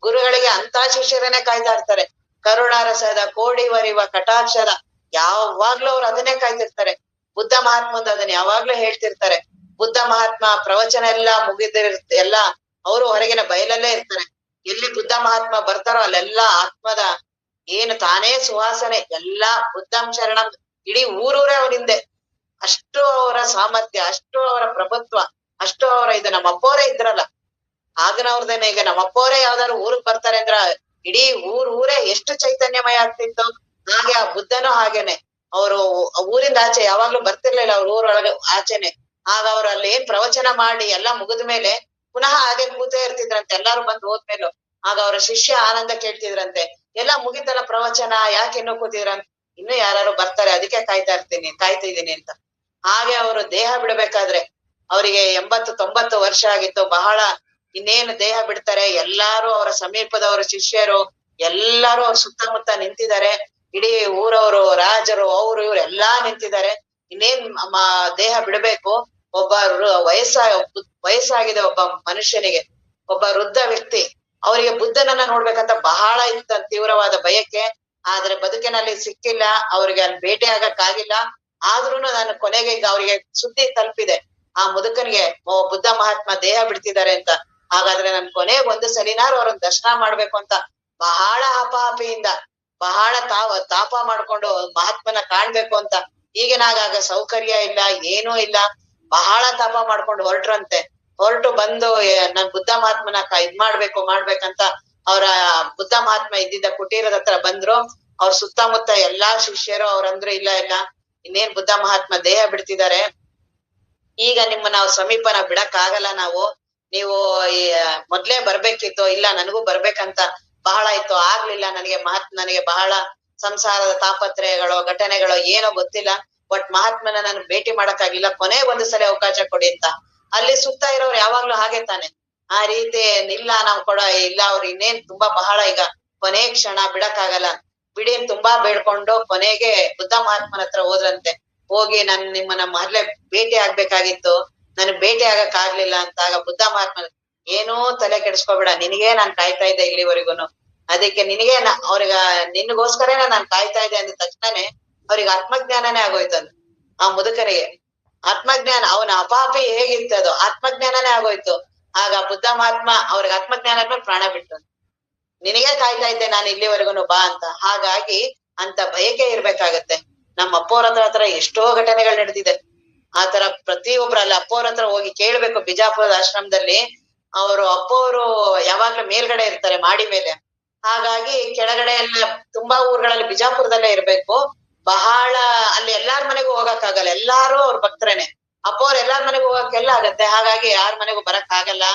ಗುರುಗಳಿಗೆ ಅಂತ ಶಿಷ್ಯರನ್ನೇ ಕಾಯ್ತಾ ಇರ್ತಾರೆ. ಕರುಣಾರಸದ ಕೋಡಿವರಿವ ಕಟಾಕ್ಷದ ಯಾವಾಗ್ಲೂ ಅವ್ರು ಅದನ್ನೇ ಕಾಯ್ತಿರ್ತಾರೆ. ಬುದ್ಧ ಮಹಾತ್ಮಂದು ಅದನ್ನ ಯಾವಾಗ್ಲೂ ಹೇಳ್ತಿರ್ತಾರೆ. ಬುದ್ಧ ಮಹಾತ್ಮ ಪ್ರವಚನ ಎಲ್ಲಾ ಮುಗಿದಿರುತ್ತೆ ಎಲ್ಲ ಅವರು ಹೊರಗಿನ ಬಯಲಲ್ಲೇ ಇರ್ತಾರೆ. ಎಲ್ಲಿ ಬುದ್ಧ ಮಹಾತ್ಮ ಬರ್ತಾರೋ ಅಲ್ಲೆಲ್ಲಾ ಆತ್ಮದ ಏನು ತಾನೇ ಸುವಾಸನೆ ಎಲ್ಲಾ ಬುದ್ಧಂ ಶರಣಂ ಇಡೀ ಊರೂರೇ ಅವ್ರ ಹಿಂದೆ. ಅಷ್ಟು ಅವರ ಸಾಮರ್ಥ್ಯ, ಅಷ್ಟು ಅವರ ಪ್ರಭುತ್ವ, ಅಷ್ಟು ಅವರ ಇದು. ನಮ್ಮ ಅಪ್ಪವರೇ ಇದ್ರಲ್ಲ ಆಗನವ್ರದೇನೆ. ಈಗ ನಮ್ಮ ಅಪ್ಪವರೇ ಯಾವ್ದಾದ್ರು ಊರಿಗೆ ಬರ್ತಾರೆ ಅಂದ್ರ ಇಡೀ ಊರೇ ಎಷ್ಟು ಚೈತನ್ಯಮಯ ಆಗ್ತಿತ್ತು. ಹಾಗೆ ಆ ಬುದ್ಧನೂ ಹಾಗೇನೆ. ಅವರು ಊರಿಂದ ಆಚೆ ಯಾವಾಗ್ಲೂ ಬರ್ತಿರ್ಲಿಲ್ಲ, ಅವ್ರ ಊರೊಳಗೆ ಆಚೆನೆ. ಆಗ ಅವ್ರು ಅಲ್ಲಿ ಏನ್ ಪ್ರವಚನ ಮಾಡಿ ಎಲ್ಲಾ ಮುಗಿದ ಮೇಲೆ ಪುನಃ ಹಾಗೆ ಕೂತೇ ಇರ್ತಿದ್ರಂತೆ ಎಲ್ಲಾರು ಬಂದು ಹೋದ್ಮೇಲೂ. ಆಗ ಅವರ ಶಿಷ್ಯ ಆನಂದ ಕೇಳ್ತಿದ್ರಂತೆ, ಎಲ್ಲಾ ಮುಗಿತಲ್ಲ ಪ್ರವಚನ, ಯಾಕೆ ಇನ್ನೂ ಕೂತಿದ್ರಂತ. ಇನ್ನು ಯಾರು ಬರ್ತಾರೆ ಅದಕ್ಕೆ ಕಾಯ್ತಿದ್ದೀನಿ ಅಂತ. ಹಾಗೆ ಅವರು ದೇಹ ಬಿಡ್ಬೇಕಾದ್ರೆ ಅವರಿಗೆ 80-90 ವರ್ಷ ಆಗಿತ್ತು. ಬಹಳ ಇನ್ನೇನು ದೇಹ ಬಿಡ್ತಾರೆ. ಎಲ್ಲಾರು ಅವರ ಸಮೀಪದವರ ಶಿಷ್ಯರು ಎಲ್ಲಾರು ಅವ್ರ ಸುತ್ತಮುತ್ತ ನಿಂತಿದ್ದಾರೆ. ಇಡೀ ಊರವರು, ರಾಜರು, ಅವ್ರು ಇವ್ರು ಎಲ್ಲಾ ನಿಂತಿದ್ದಾರೆ. ಇನ್ನೇನ್ ದೇಹ ಬಿಡ್ಬೇಕು. ಒಬ್ಬ ವಯಸ್ಸಾಗಿದೆ ಒಬ್ಬ ಮನುಷ್ಯನಿಗೆ, ಒಬ್ಬ ವೃದ್ಧ ವ್ಯಕ್ತಿ. ಅವರಿಗೆ ಬುದ್ಧನನ್ನ ನೋಡ್ಬೇಕಂತ ಬಹಳ ಇತ್ತ ತೀವ್ರವಾದ ಬಯಕೆ. ಆದ್ರೆ ಬದುಕಿನಲ್ಲಿ ಸಿಕ್ಕಿಲ್ಲ, ಅವ್ರಿಗೆ ಅಲ್ಲಿ ಭೇಟಿ ಆಗಕ್ಕಾಗಿಲ್ಲ. ಆದ್ರೂನು ನಾನು ಕೊನೆಗೆ ಈಗ ಅವ್ರಿಗೆ ಸುದ್ದಿ ತಲುಪಿದೆ, ಆ ಮುದುಕನಿಗೆ ಬುದ್ಧ ಮಹಾತ್ಮ ದೇಹ ಬಿಡ್ತಿದ್ದಾರೆ ಅಂತ. ಹಾಗಾದ್ರೆ ನನ್ ಕೊನೆಗೆ ಒಂದು ಸಲಿನಾರು ಅವ್ರನ್ನ ದರ್ಶನ ಮಾಡ್ಬೇಕು ಅಂತ ಬಹಳ ಹಪಾಹಪಿಯಿಂದ, ಬಹಳ ತಾಪ ಮಾಡ್ಕೊಂಡು ಮಹಾತ್ಮನ ಕಾಣ್ಬೇಕು ಅಂತ. ಈಗಿನಾಗ ಸೌಕರ್ಯ ಇಲ್ಲ, ಏನೂ ಇಲ್ಲ. ಬಹಳ ತಾಪ ಮಾಡ್ಕೊಂಡು ಹೊರಟು ಬಂದು ನನ್ ಬುದ್ಧ ಮಹಾತ್ಮನ ಮಾಡ್ಬೇಕಂತ ಅವರ ಬುದ್ಧ ಮಹಾತ್ಮ ಇದ್ದಿದ್ದ ಕುಟೀರದ ಹತ್ರ ಬಂದ್ರು. ಅವ್ರ ಸುತ್ತಮುತ್ತ ಎಲ್ಲಾ ಶಿಷ್ಯರು ಅವ್ರಂದ್ರು, ಇಲ್ಲ ಇನ್ನೇನ್ ಬುದ್ಧ ಮಹಾತ್ಮ ದೇಹ ಬಿಡ್ತಿದ್ದಾರೆ, ಈಗ ನಾವು ಸಮೀಪನ ಬಿಡಕ್ ಆಗಲ್ಲ. ನೀವು ಮೊದ್ಲೇ ಬರ್ಬೇಕಿತ್ತು. ಇಲ್ಲ ನನಗೂ ಬರ್ಬೇಕಂತ ಬಹಳ ಇತ್ತು, ಆಗ್ಲಿಲ್ಲ ನನಗೆ. ನನಗೆ ಬಹಳ ಸಂಸಾರದ ತಾಪತ್ರಯಗಳು, ಘಟನೆಗಳು ಏನೋ ಗೊತ್ತಿಲ್ಲ. ಬಟ್ ಮಹಾತ್ಮನ ನಾನು ಭೇಟಿ ಮಾಡಕ್ಕಾಗಿಲ್ಲ, ಕೊನೆಗೆ ಒಂದು ಸಲ ಅವಕಾಶ ಕೊಡಿ ಅಂತ. ಅಲ್ಲಿ ಸುತ್ತ ಇರೋರು ಯಾವಾಗ್ಲೂ ಹಾಗೆ ತಾನೆ, ಆ ರೀತಿ ಇಲ್ಲ ನಾವು ಇಲ್ಲ ಅವ್ರು ಇನ್ನೇನ್ ತುಂಬಾ ಬಹಳ ಈಗ ಕೊನೆ ಕ್ಷಣ ಬಿಡಕ್ಕಾಗಲ್ಲ ಬಿಡಿ ಅಂತ ತುಂಬಾ ಬೇಡ್ಕೊಂಡು ಕೊನೆಗೆ ಬುದ್ಧ ಮಹಾತ್ಮನ ಹತ್ರ ಹೋದ್ರಂತೆ. ಹೋಗಿ ನಿಮ್ಮನ್ನ ಮೊದ್ಲೇ ಭೇಟಿ ಆಗ್ಬೇಕಾಗಿತ್ತು, ನನ್ಗ್ ಭೇಟಿ ಆಗಕ್ ಆಗ್ಲಿಲ್ಲ ಅಂತ. ಆಗ ಬುದ್ಧ ಮಹಾತ್ಮ, ಏನೂ ತಲೆ ಕೆಡಿಸ್ಕೋಬೇಡ, ನಿನಗೇ ನಾನ್ ಕಾಯ್ತಾ ಇದ್ದೆ ಇಲ್ಲಿವರೆಗೂನು, ಅದಕ್ಕೆ ನಿನಗೋಸ್ಕರನೇ ನಾನ್ ಕಾಯ್ತಾ ಇದ್ದೆ ಅಂದ ತಕ್ಷಣನೇ ಅವ್ರಿಗೆ ಆತ್ಮಜ್ಞಾನನೇ ಆಗೋಯ್ತದು. ಆ ಮುದುಕನಿಗೆ ಆತ್ಮಜ್ಞಾನ, ಅವನ ಅಪಾಪಿ ಹೇಗಿತ್ತು ಅದು ಆತ್ಮಜ್ಞಾನನೇ ಆಗೋಯ್ತು. ಆಗ ಬುದ್ಧ ಮಹಾತ್ಮ ಅವ್ರಿಗೆ ಆತ್ಮಜ್ಞಾನ ಆದ್ಮೇಲೆ ಪ್ರಾಣ ಬಿಟ್ಟು, ನಿನಗೆ ಕಾಯ್ತಾ ಇದ್ದೆ ನಾನು ಇಲ್ಲಿವರೆಗೂನು, ಬಾ ಅಂತ. ಹಾಗಾಗಿ ಅಂತ ಬಯಕೆ ಇರ್ಬೇಕಾಗತ್ತೆ. ನಮ್ಮ ಅಪ್ಪವ್ರ ಹತ್ರ ಎಷ್ಟೋ ಘಟನೆಗಳು ನಡೆದಿದೆ. ಆತರ ಪ್ರತಿಯೊಬ್ರು ಅಲ್ಲಿ ಅಪ್ಪವ್ರ ಹತ್ರ ಹೋಗಿ ಕೇಳ್ಬೇಕು. ಬಿಜಾಪುರದ ಆಶ್ರಮದಲ್ಲಿ ಅವರು ಅಪ್ಪವ್ರು ಯಾವಾಗ್ಲೂ ಮೇಲ್ಗಡೆ ಇರ್ತಾರೆ, ಮಾಡಿ ಮೇಲೆ. ಹಾಗಾಗಿ ಕೆಳಗಡೆ ಎಲ್ಲ ತುಂಬಾ ಊರುಗಳಲ್ಲಿ ಬಿಜಾಪುರದಲ್ಲೇ ಇರ್ಬೇಕು. ಬಹಳ ಅಲ್ಲಿ ಎಲ್ಲಾರ ಮನೆಗೂ ಹೋಗಕ್ಕಾಗಲ್ಲ, ಎಲ್ಲಾರು ಅವ್ರ ಭಕ್ತರೇನೆ. ಅಪ್ಪವ್ರು ಎಲ್ಲಾರ ಮನೆಗೂ ಹೋಗಕ್ಕೆಲ್ಲ ಆಗತ್ತೆ. ಹಾಗಾಗಿ ಯಾರ ಮನೆಗೂ ಬರಕ್ ಆಗಲ್ಲ.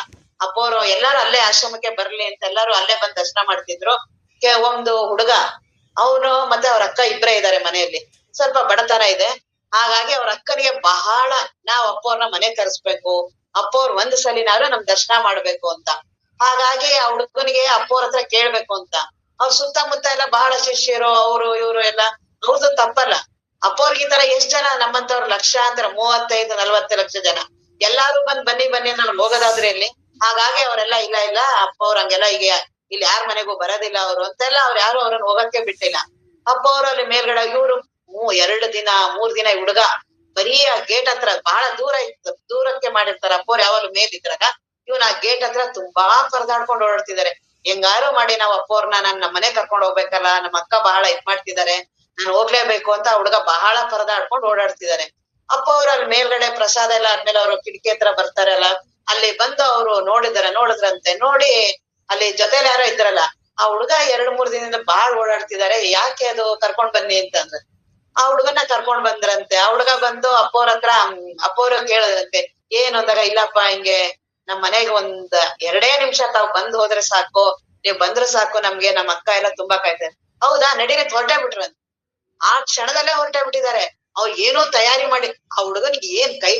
ಅಪ್ಪವ್ರು ಎಲ್ಲಾರು ಅಲ್ಲೇ ಆಶ್ರಮಕ್ಕೆ ಬರ್ಲಿ ಅಂತ ಎಲ್ಲಾರು ಅಲ್ಲೇ ಬಂದ್ ದರ್ಶನ ಮಾಡ್ತಿದ್ರು. ಒಂದು ಹುಡುಗ, ಅವನು ಮತ್ತೆ ಅವ್ರ ಅಕ್ಕ ಇಬ್ರೇ ಇದ್ದಾರೆ ಮನೆಯಲ್ಲಿ. ಸ್ವಲ್ಪ ಬಡತನ ಇದೆ. ಹಾಗಾಗಿ ಅವ್ರ ಅಕ್ಕನಿಗೆ ಬಹಳ ನಾವ್ ಅಪ್ಪವ್ರನ್ನ ಮನೆ ಕರೆಸ್ಬೇಕು, ಅಪ್ಪವ್ರು ಒಂದ್ ಸಲಿನಾದ್ರು ನಮ್ ದರ್ಶನ ಮಾಡ್ಬೇಕು ಅಂತ. ಹಾಗಾಗಿ ಆ ಹುಡುಗನಿಗೆ ಅಪ್ಪವ್ರ ಹತ್ರ ಕೇಳ್ಬೇಕು ಅಂತ. ಅವ್ರ ಸುತ್ತಮುತ್ತ ಎಲ್ಲ ಬಹಳ ಶಿಷ್ಯರು, ಅವ್ರು ಇವ್ರು ಎಲ್ಲ. ಅವ್ರದ್ದು ತಪ್ಪಲ್ಲ, ಅಪ್ಪವ್ರಿಗೆ ಈ ತರ ಎಷ್ಟ್ ಜನ ನಮ್ಮಂತವ್ರು ಲಕ್ಷಾಂತರ 35-40 ಲಕ್ಷ ಜನ ಎಲ್ಲಾರು ಬನ್ನಿ ನಾವು ಹೋಗೋದಾದ್ರೆ ಇಲ್ಲಿ. ಹಾಗಾಗಿ ಅವರೆಲ್ಲ ಇಲ್ಲ ಅಪ್ಪವ್ರು ಹಂಗೆಲ್ಲ ಈಗ ಇಲ್ಲಿ ಯಾರ ಮನೆಗೂ ಬರೋದಿಲ್ಲ ಅವರು ಅಂತೆಲ್ಲ ಅವ್ರು ಯಾರು ಅವ್ರನ್ನ ಹೋಗಕ್ಕೆ ಬಿಟ್ಟಿಲ್ಲ. ಅಪ್ಪವ್ರು ಅಲ್ಲಿ ಮೇಲ್ಗಡೆ ಇವ್ರು 2 ದಿನ 3 ದಿನ ಈ ಹುಡುಗ ಬರೀ ಆ ಗೇಟ್ ಹತ್ರ ಬಹಳ ದೂರಕ್ಕೆ ಮಾಡಿರ್ತಾರ ಅಪ್ಪವ್ರು ಯಾವಾಗ್ಲೂ ಮೇಲಿದ್ರಾಗ. ಇವನ್ ಆ ಗೇಟ್ ಹತ್ರ ತುಂಬಾ ಪರದಾಡ್ಕೊಂಡು ಓಡಾಡ್ತಿದಾರೆ. ಹೆಂಗಾರು ಮಾಡಿ ನಾವ್ ಅಪ್ಪವ್ರನ್ನ ನಮ್ಮ ಮನೆ ಕರ್ಕೊಂಡ್ ಹೋಗ್ಬೇಕಲ್ಲ, ನಮ್ಮ ಅಕ್ಕ ಬಹಳ ಮಾಡ್ತಿದಾರೆ, ನಾನ್ ಹೋಗ್ಲೇಬೇಕು ಅಂತ ಆ ಹುಡುಗ ಬಹಳ ಪರದಾಡ್ಕೊಂಡು ಓಡಾಡ್ತಿದಾರೆ. ಅಪ್ಪವ್ರು ಅಲ್ಲಿ ಮೇಲ್ಗಡೆ ಪ್ರಸಾದ ಎಲ್ಲ ಆದ್ಮೇಲೆ ಅವ್ರು ಕಿಟಕಿ ಹತ್ರ ಬರ್ತಾರಲ್ಲ, ಅಲ್ಲಿ ಬಂದು ಅವ್ರು ನೋಡಿದ್ರಂತೆ. ನೋಡಿ ಅಲ್ಲಿ ಜೊತೆಲಿ ಯಾರೋ ಇದ್ರಲ್ಲ, ಆ ಹುಡುಗ 2-3 ದಿನದಿಂದ ಬಾಳ್ ಓಡಾಡ್ತಿದಾರೆ, ಯಾಕೆ ಅದು ಕರ್ಕೊಂಡ್ ಬನ್ನಿ ಅಂತಂದ್ರೆ ಆ ಹುಡುಗನ್ನ ಕರ್ಕೊಂಡ್ ಬಂದ್ರಂತೆ. ಆ ಹುಡುಗ ಬಂದು ಅಪ್ಪವ್ರ ಹತ್ರ, ಅಪ್ಪವ್ರು ಕೇಳಿದ್ರಂತೆ ಏನು ಅಂದಾಗ, ಇಲ್ಲಪ್ಪ ಹಿಂಗೆ ನಮ್ ಮನೆಗೆ 2 ನಿಮಿಷ ತಾವ್ ಬಂದ್ ಹೋದ್ರೆ ಸಾಕು, ನೀವ್ ಬಂದ್ರೆ ಸಾಕು, ನಮ್ಗೆ ನಮ್ಮ ಅಕ್ಕ ಎಲ್ಲ ತುಂಬಾ ಕಾಯ್ತಾರೆ. ಹೌದಾ ನಡೀರಿ ಹೊರಟೇ ಬಿಟ್ರಂತ. ಆ ಕ್ಷಣದಲ್ಲೇ ಹೊರಟೇ ಬಿಟ್ಟಿದ್ದಾರೆ. ಅವ್ರು ಏನೋ ತಯಾರಿ ಮಾಡಿ, ಆ ಹುಡುಗನಿಗೆ ಏನ್ ಕೈ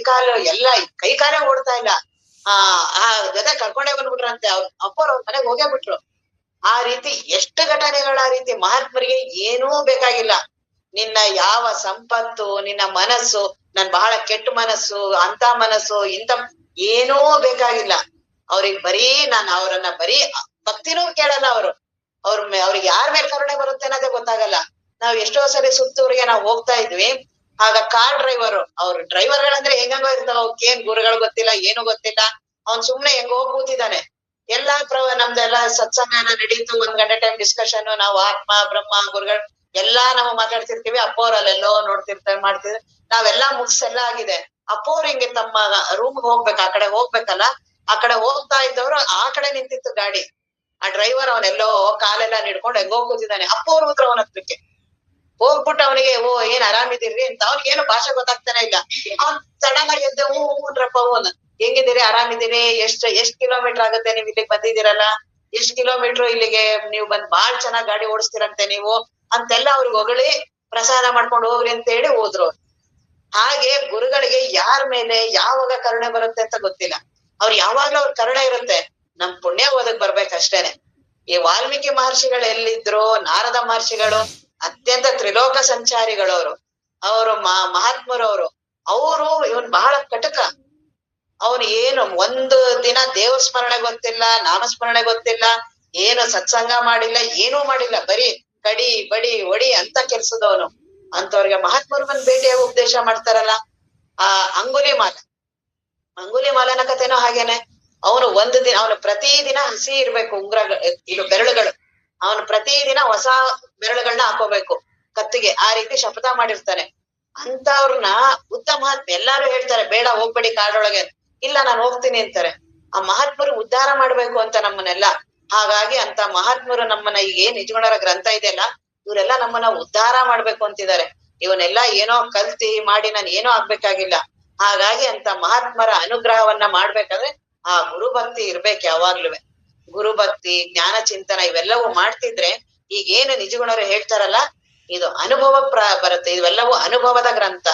ಕಾಲೇ ಓಡ್ತಾ ಇಲ್ಲ. ಆ ಜೊತೆ ಕರ್ಕೊಂಡೇ ಬಂದ್ಬಿಟ್ರಂತೆ. ಅಪ್ಪವ್ರು ಅವ್ರ ಮನೆಗ್ ಹೋಗೇ ಬಿಟ್ರು. ಆ ರೀತಿ ಎಷ್ಟು ಘಟನೆಗಳು. ಆ ರೀತಿ ಮಹಾತ್ಮರಿಗೆ ಏನೂ ಬೇಕಾಗಿಲ್ಲ. ನಿನ್ನ ಯಾವ ಸಂಪತ್ತು, ನಿನ್ನ ಮನಸ್ಸು, ನನ್ ಬಹಳ ಕೆಟ್ಟ ಮನಸ್ಸು, ಅಂತ ಮನಸ್ಸು, ಏನೂ ಬೇಕಾಗಿಲ್ಲ. ಅವ್ರಿಗೆ ಬರೀ ನಾನು ಅವ್ರನ್ನ ಬರೀ ಭಕ್ತಿನೂ ಕೇಳಲ್ಲ. ಅವ್ರಿಗೆ ಯಾರ ಮೇಲೆ ಕರುಣೆ ಬರುತ್ತೆ ಅನ್ನೋದೇ ಗೊತ್ತಾಗಲ್ಲ. ನಾವ್ ಎಷ್ಟೋ ಸರಿ ಸುತ್ತೂರಿಗೆ ನಾವ್ ಹೋಗ್ತಾ ಇದ್ವಿ. ಆಗ ಕಾರ್ ಡ್ರೈವರ್ ಅವ್ರು ಡ್ರೈವರ್ಗಳಂದ್ರೆ ಹೆಂಗಂಗೋ ಇರ್ತಾವ, ಅವಕ್ಕೇನ್ ಗುರುಗಳು ಗೊತ್ತಿಲ್ಲ, ಏನು ಗೊತ್ತಿಲ್ಲ. ಅವ್ನ್ ಸುಮ್ನೆ ಹೆಂಗೋ ಕೂತಿದ್ದಾನೆ. ನಮ್ದೆಲ್ಲಾ ಸತ್ಸಂಗ ಎಲ್ಲ ನಡೀತು, 1 ಗಂಟೆ ಟೈಮ್ ಡಿಸ್ಕಷನ್, ನಾವು ಆತ್ಮ ಬ್ರಹ್ಮ ಗುರುಗಳು ಎಲ್ಲಾ ನಾವು ಮಾತಾಡ್ತಿರ್ತೀವಿ. ಅಪ್ಪ ಅವ್ರು ಅಲ್ಲೆಲ್ಲೋ ನೋಡ್ತಿರ್ತಾರೆ, ಮಾಡ್ತಿದ್ರೆ ನಾವೆಲ್ಲಾ ಮುಗ್ಸೆಲ್ಲ ಆಗಿದೆ. ಅಪ್ಪ ಅವ್ರು ಹಿಂಗೆ ತಮ್ಮ ರೂಮ್ ಹೋಗ್ಬೇಕು, ಆ ಕಡೆ ಹೋಗ್ಬೇಕಲ್ಲ, ಆ ಕಡೆ ಹೋಗ್ತಾ ಇದ್ದವ್ರು ಆ ಕಡೆ ನಿಂತಿತ್ತು ಗಾಡಿ. ಆ ಡ್ರೈವರ್ ಅವನೆಲ್ಲೋ ಕಾಲೆಲ್ಲ ನಿಡ್ಕೊಂಡು ಹೆಂಗೋ ಕೂತಿದ್ದಾನೆ. ಅಪ್ಪ ಅವ್ರು ಹೋದ್ರು ಅವನ ಹತ್ರಕ್ಕೆ. ಹೋಗ್ಬಿಟ್ಟು ಅವನಿಗೆ ಓ ಏನ್ ಆರಾಮಿದ್ದೀರಿ ಅಂತ, ಅವ್ನಿಗೆ ಏನು ಭಾಷೆ ಗೊತ್ತಾಗ್ತಾನೆ ಇಲ್ಲ. ಅವ್ನ್ ಸಡನ್ ಆಗಿ ಎದ್ದೆ, ಹೂನ್ರಪ್ಪ ಹೂನ್, ಹೆಂಗಿದ್ದೀರಿ, ಆರಾಮಿದ್ದೀರಿ, ಎಷ್ಟ್ ಕಿಲೋಮೀಟರ್ ಆಗುತ್ತೆ ನೀವ್ ಇಲ್ಲಿಗೆ ಬಂದಿದ್ದೀರಲ್ಲ, ಎಷ್ಟ್ ಕಿಲೋಮೀಟರ್ ಇಲ್ಲಿಗೆ ನೀವು ಬಂದ್ ಬಾಳ್ ಚೆನ್ನಾಗ್ ಗಾಡಿ ಓಡಿಸ್ತೀರಂತೆ ನೀವು ಅಂತೆಲ್ಲ ಅವ್ರಿಗೆ ಹೊಗಳಿ ಪ್ರಸಾದ ಮಾಡ್ಕೊಂಡು ಹೋಗ್ರಿ ಅಂತ ಹೇಳಿ ಹೋದ್ರು. ಹಾಗೆ ಗುರುಗಳಿಗೆ ಯಾರ ಮೇಲೆ ಯಾವಾಗ ಕರುಣೆ ಬರುತ್ತೆ ಅಂತ ಗೊತ್ತಿಲ್ಲ. ಅವ್ರು ಯಾವಾಗ್ಲೂ ಅವ್ರ ಕರುಣೆ ಇರುತ್ತೆ, ನಮ್ ಪುಣ್ಯ ಓದಕ್ ಬರ್ಬೇಕಷ್ಟೇನೆ. ಈ ವಾಲ್ಮೀಕಿ ಮಹರ್ಷಿಗಳು ಎಲ್ಲಿದ್ರು, ನಾರದ ಮಹರ್ಷಿಗಳು ಅತ್ಯಂತ ತ್ರಿಲೋಕ ಸಂಚಾರಿಗಳವರು, ಅವರು ಮಹಾತ್ಮರವರು. ಅವರು ಇವನ್ ಬಹಳ ಕಟಕ. ಅವನು ಏನು ಒಂದು ದಿನ ದೇವಸ್ಮರಣೆ ಗೊತ್ತಿಲ್ಲ, ನಾಮಸ್ಮರಣೆ ಗೊತ್ತಿಲ್ಲ, ಏನು ಸತ್ಸಂಗ ಮಾಡಿಲ್ಲ, ಏನೂ ಮಾಡಿಲ್ಲ, ಬರೀ ಕಡಿ ಬಡಿ ಒಡಿ ಅಂತ ಕೆಲ್ಸದವನು. ಅಂತವ್ರಿಗೆ ಮಹಾತ್ಮರು ಬಂದ್ ಭೇಟಿಯಾಗಿ ಉಪದೇಶ ಮಾಡ್ತಾರಲ್ಲ. ಆ ಅಂಗುಲಿ ಮಾಲನ ಕಥೆನೂ ಹಾಗೇನೆ. ಅವನು ಒಂದು ದಿನ, ಅವನು ಪ್ರತಿದಿನ ಹಸಿ ಇರ್ಬೇಕು ಇದು ಬೆರಳುಗಳು, ಅವನು ಪ್ರತಿದಿನ ಹೊಸ ಬೆರಳುಗಳನ್ನ ಹಾಕೋಬೇಕು ಕತ್ತಿಗೆ, ಆ ರೀತಿ ಶಪಥ ಮಾಡಿರ್ತಾನೆ. ಅಂತವ್ರನ್ನ ಬುದ್ಧ ಮಹಾತ್ಮ ಎಲ್ಲಾರು ಹೇಳ್ತಾರೆ ಬೇಡ ಹೋಗ್ಬೇಡಿ ಕಾಡೊಳಗೆ, ಇಲ್ಲ ನಾನು ಹೋಗ್ತೀನಿ ಅಂತಾರೆ. ಆ ಮಹಾತ್ಮರು ಉದ್ಧಾರ ಮಾಡ್ಬೇಕು ಅಂತ ನಮ್ಮನ್ನೆಲ್ಲ. ಹಾಗಾಗಿ ಅಂತ ಮಹಾತ್ಮರು ನಮ್ಮನ್ನ ಈಗ ಏನ್ ನಿಜಗುಣರ ಗ್ರಂಥ ಇದೆಯಲ್ಲ, ಇವರೆಲ್ಲ ನಮ್ಮನ್ನ ಉದ್ಧಾರ ಮಾಡ್ಬೇಕು ಅಂತಿದ್ದಾರೆ. ಇವನ್ನೆಲ್ಲಾ ಏನೋ ಕಲ್ತಿ ಮಾಡಿ ನಾನು ಏನೋ ಆಗ್ಬೇಕಾಗಿಲ್ಲ. ಹಾಗಾಗಿ ಅಂತ ಮಹಾತ್ಮರ ಅನುಗ್ರಹವನ್ನ ಮಾಡ್ಬೇಕಾದ್ರೆ ಆ ಗುರುಭಕ್ತಿ ಇರ್ಬೇಕು ಯಾವಾಗ್ಲೂ. ಗುರುಭಕ್ತಿ, ಜ್ಞಾನ ಚಿಂತನ ಇವೆಲ್ಲವೂ ಮಾಡ್ತಿದ್ರೆ ಈಗ ಏನು ನಿಜಗುಣರು ಹೇಳ್ತಾರಲ್ಲ, ಇದು ಅನುಭವ ಬರುತ್ತೆ. ಇವೆಲ್ಲವೂ ಅನುಭವದ ಗ್ರಂಥ,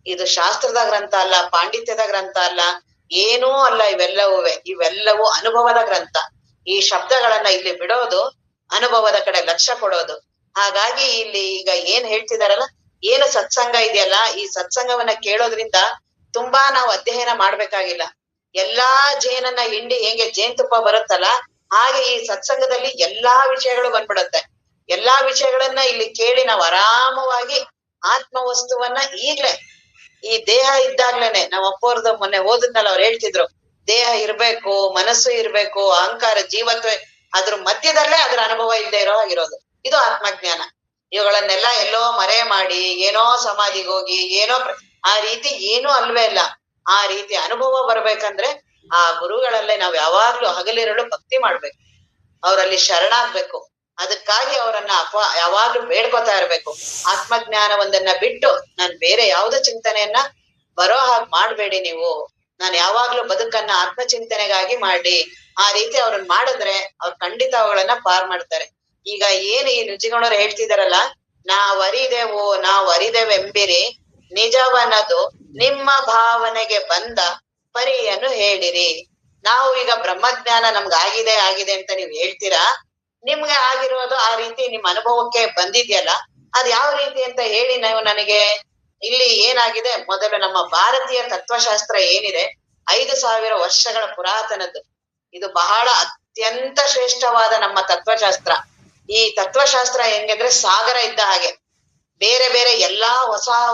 ಇದು ಶಾಸ್ತ್ರದ ಗ್ರಂಥ ಅಲ್ಲ, ಪಾಂಡಿತ್ಯದ ಗ್ರಂಥ ಅಲ್ಲ, ಏನೂ ಅಲ್ಲ. ಇವೆಲ್ಲವೂ ಅನುಭವದ ಗ್ರಂಥ. ಈ ಶಬ್ದಗಳನ್ನ ಇಲ್ಲಿ ಬಿಡೋದು ಅನುಭವದ ಕಡೆ ಲಕ್ಷ್ಯ ಕೊಡೋದು. ಹಾಗಾಗಿ ಇಲ್ಲಿ ಈಗ ಏನ್ ಹೇಳ್ತಿದಾರಲ್ಲ, ಏನು ಸತ್ಸಂಗ ಇದೆಯಲ್ಲ, ಈ ಸತ್ಸಂಗವನ್ನ ಕೇಳೋದ್ರಿಂದ ತುಂಬಾ ನಾವು ಅಧ್ಯಯನ ಮಾಡ್ಬೇಕಾಗಿಲ್ಲ. ಎಲ್ಲಾ ಜೇನನ್ನ ಹಿಂಡಿ ಹೆಂಗೆ ಜೇನ್ತುಪ್ಪ ಬರುತ್ತಲ್ಲ, ಹಾಗೆ ಈ ಸತ್ಸಂಗದಲ್ಲಿ ಎಲ್ಲಾ ವಿಷಯಗಳು ಬಂದ್ಬಿಡುತ್ತೆ. ಎಲ್ಲಾ ವಿಷಯಗಳನ್ನ ಇಲ್ಲಿ ಕೇಳಿ ನಾವು ಆರಾಮವಾಗಿ ಆತ್ಮ ವಸ್ತುವನ್ನ ಈಗ್ಲೇ, ಈ ದೇಹ ಇದ್ದಾಗ್ಲೇನೆ, ನಮ್ಮ ಅಪ್ಪವ್ರದ್ದು ಮೊನ್ನೆ ಓದಿದ್ನಲ್ಲ, ಅವ್ರು ಹೇಳ್ತಿದ್ರು ದೇಹ ಇರ್ಬೇಕು, ಮನಸ್ಸು ಇರ್ಬೇಕು, ಅಹಂಕಾರ ಜೀವತ್ವ, ಅದ್ರ ಮಧ್ಯದಲ್ಲೇ ಅದ್ರ ಅನುಭವ ಇಲ್ಲದೆ ಆಗಿರೋದು ಇದು ಆತ್ಮಜ್ಞಾನ. ಇವುಗಳನ್ನೆಲ್ಲ ಎಲ್ಲೋ ಮರೆ ಮಾಡಿ ಏನೋ ಸಮಾಧಿಗೆ ಹೋಗಿ ಏನೋ ಆ ರೀತಿ ಏನೂ ಅಲ್ವೇ ಇಲ್ಲ. ಆ ರೀತಿ ಅನುಭವ ಬರ್ಬೇಕಂದ್ರೆ ಆ ಗುರುಗಳಲ್ಲೇ ನಾವ್ ಯಾವಾಗ್ಲೂ ಹಗಲಿರಲು ಭಕ್ತಿ ಮಾಡ್ಬೇಕು, ಅವರಲ್ಲಿ ಶರಣಾಗ್ಬೇಕು. ಅದಕ್ಕಾಗಿ ಅವರನ್ನ ಯಾವಾಗ್ಲೂ ಬೇಡ್ಕೊತಾ ಇರ್ಬೇಕು. ಆತ್ಮಜ್ಞಾನ ಒಂದನ್ನ ಬಿಟ್ಟು ನಾನ್ ಬೇರೆ ಯಾವ್ದು ಚಿಂತನೆಯನ್ನ ಬರೋ ಹಾಗೆ ಮಾಡ್ಬೇಡಿ ನೀವು. ನಾನ್ ಯಾವಾಗ್ಲೂ ಬದುಕನ್ನ ಆತ್ಮಚಿಂತನೆಗಾಗಿ ಮಾಡಿ. ಆ ರೀತಿ ಅವ್ರನ್ನ ಮಾಡಿದ್ರೆ ಅವ್ರು ಖಂಡಿತ ಅವುಗಳನ್ನ ಪಾರ್ ಮಾಡ್ತಾರೆ. ಈಗ ಏನ್ ಈ ರುಚಿಗಣರು ಹೇಳ್ತಿದಾರಲ್ಲ, ನಾವರಿದೆವೆಂಬಿರಿ ನಿಜವನ್ನದು ನಿಮ್ಮ ಭಾವನೆಗೆ ಬಂದ ಪರಿಯನ್ನು ಹೇಳಿರಿ. ನಾವು ಈಗ ಬ್ರಹ್ಮಜ್ಞಾನ ನಮ್ಗಾಗಿದೆ ಅಂತ ನೀವ್ ಹೇಳ್ತೀರಾ, ನಿಮ್ಗೆ ಆಗಿರೋದು ಆ ರೀತಿ ನಿಮ್ ಅನುಭವಕ್ಕೆ ಬಂದಿದ್ಯಲ್ಲ, ಅದ್ ಯಾವ ರೀತಿ ಅಂತ ಹೇಳಿ ನಾವು ನನಗೆ. ಇಲ್ಲಿ ಏನಾಗಿದೆ, ಮೊದಲು ನಮ್ಮ ಭಾರತೀಯ ತತ್ವಶಾಸ್ತ್ರ ಏನಿದೆ 5,000 ವರ್ಷಗಳ ಪುರಾತನದ್ದು. ಇದು ಬಹಳ ಅತ್ಯಂತ ಶ್ರೇಷ್ಠವಾದ ನಮ್ಮ ತತ್ವಶಾಸ್ತ್ರ. ಈ ತತ್ವಶಾಸ್ತ್ರ ಹೆಂಗಿದ್ರೆ ಸಾಗರ ಇದ್ದ ಹಾಗೆ, ಬೇರೆ ಬೇರೆ ಎಲ್ಲಾ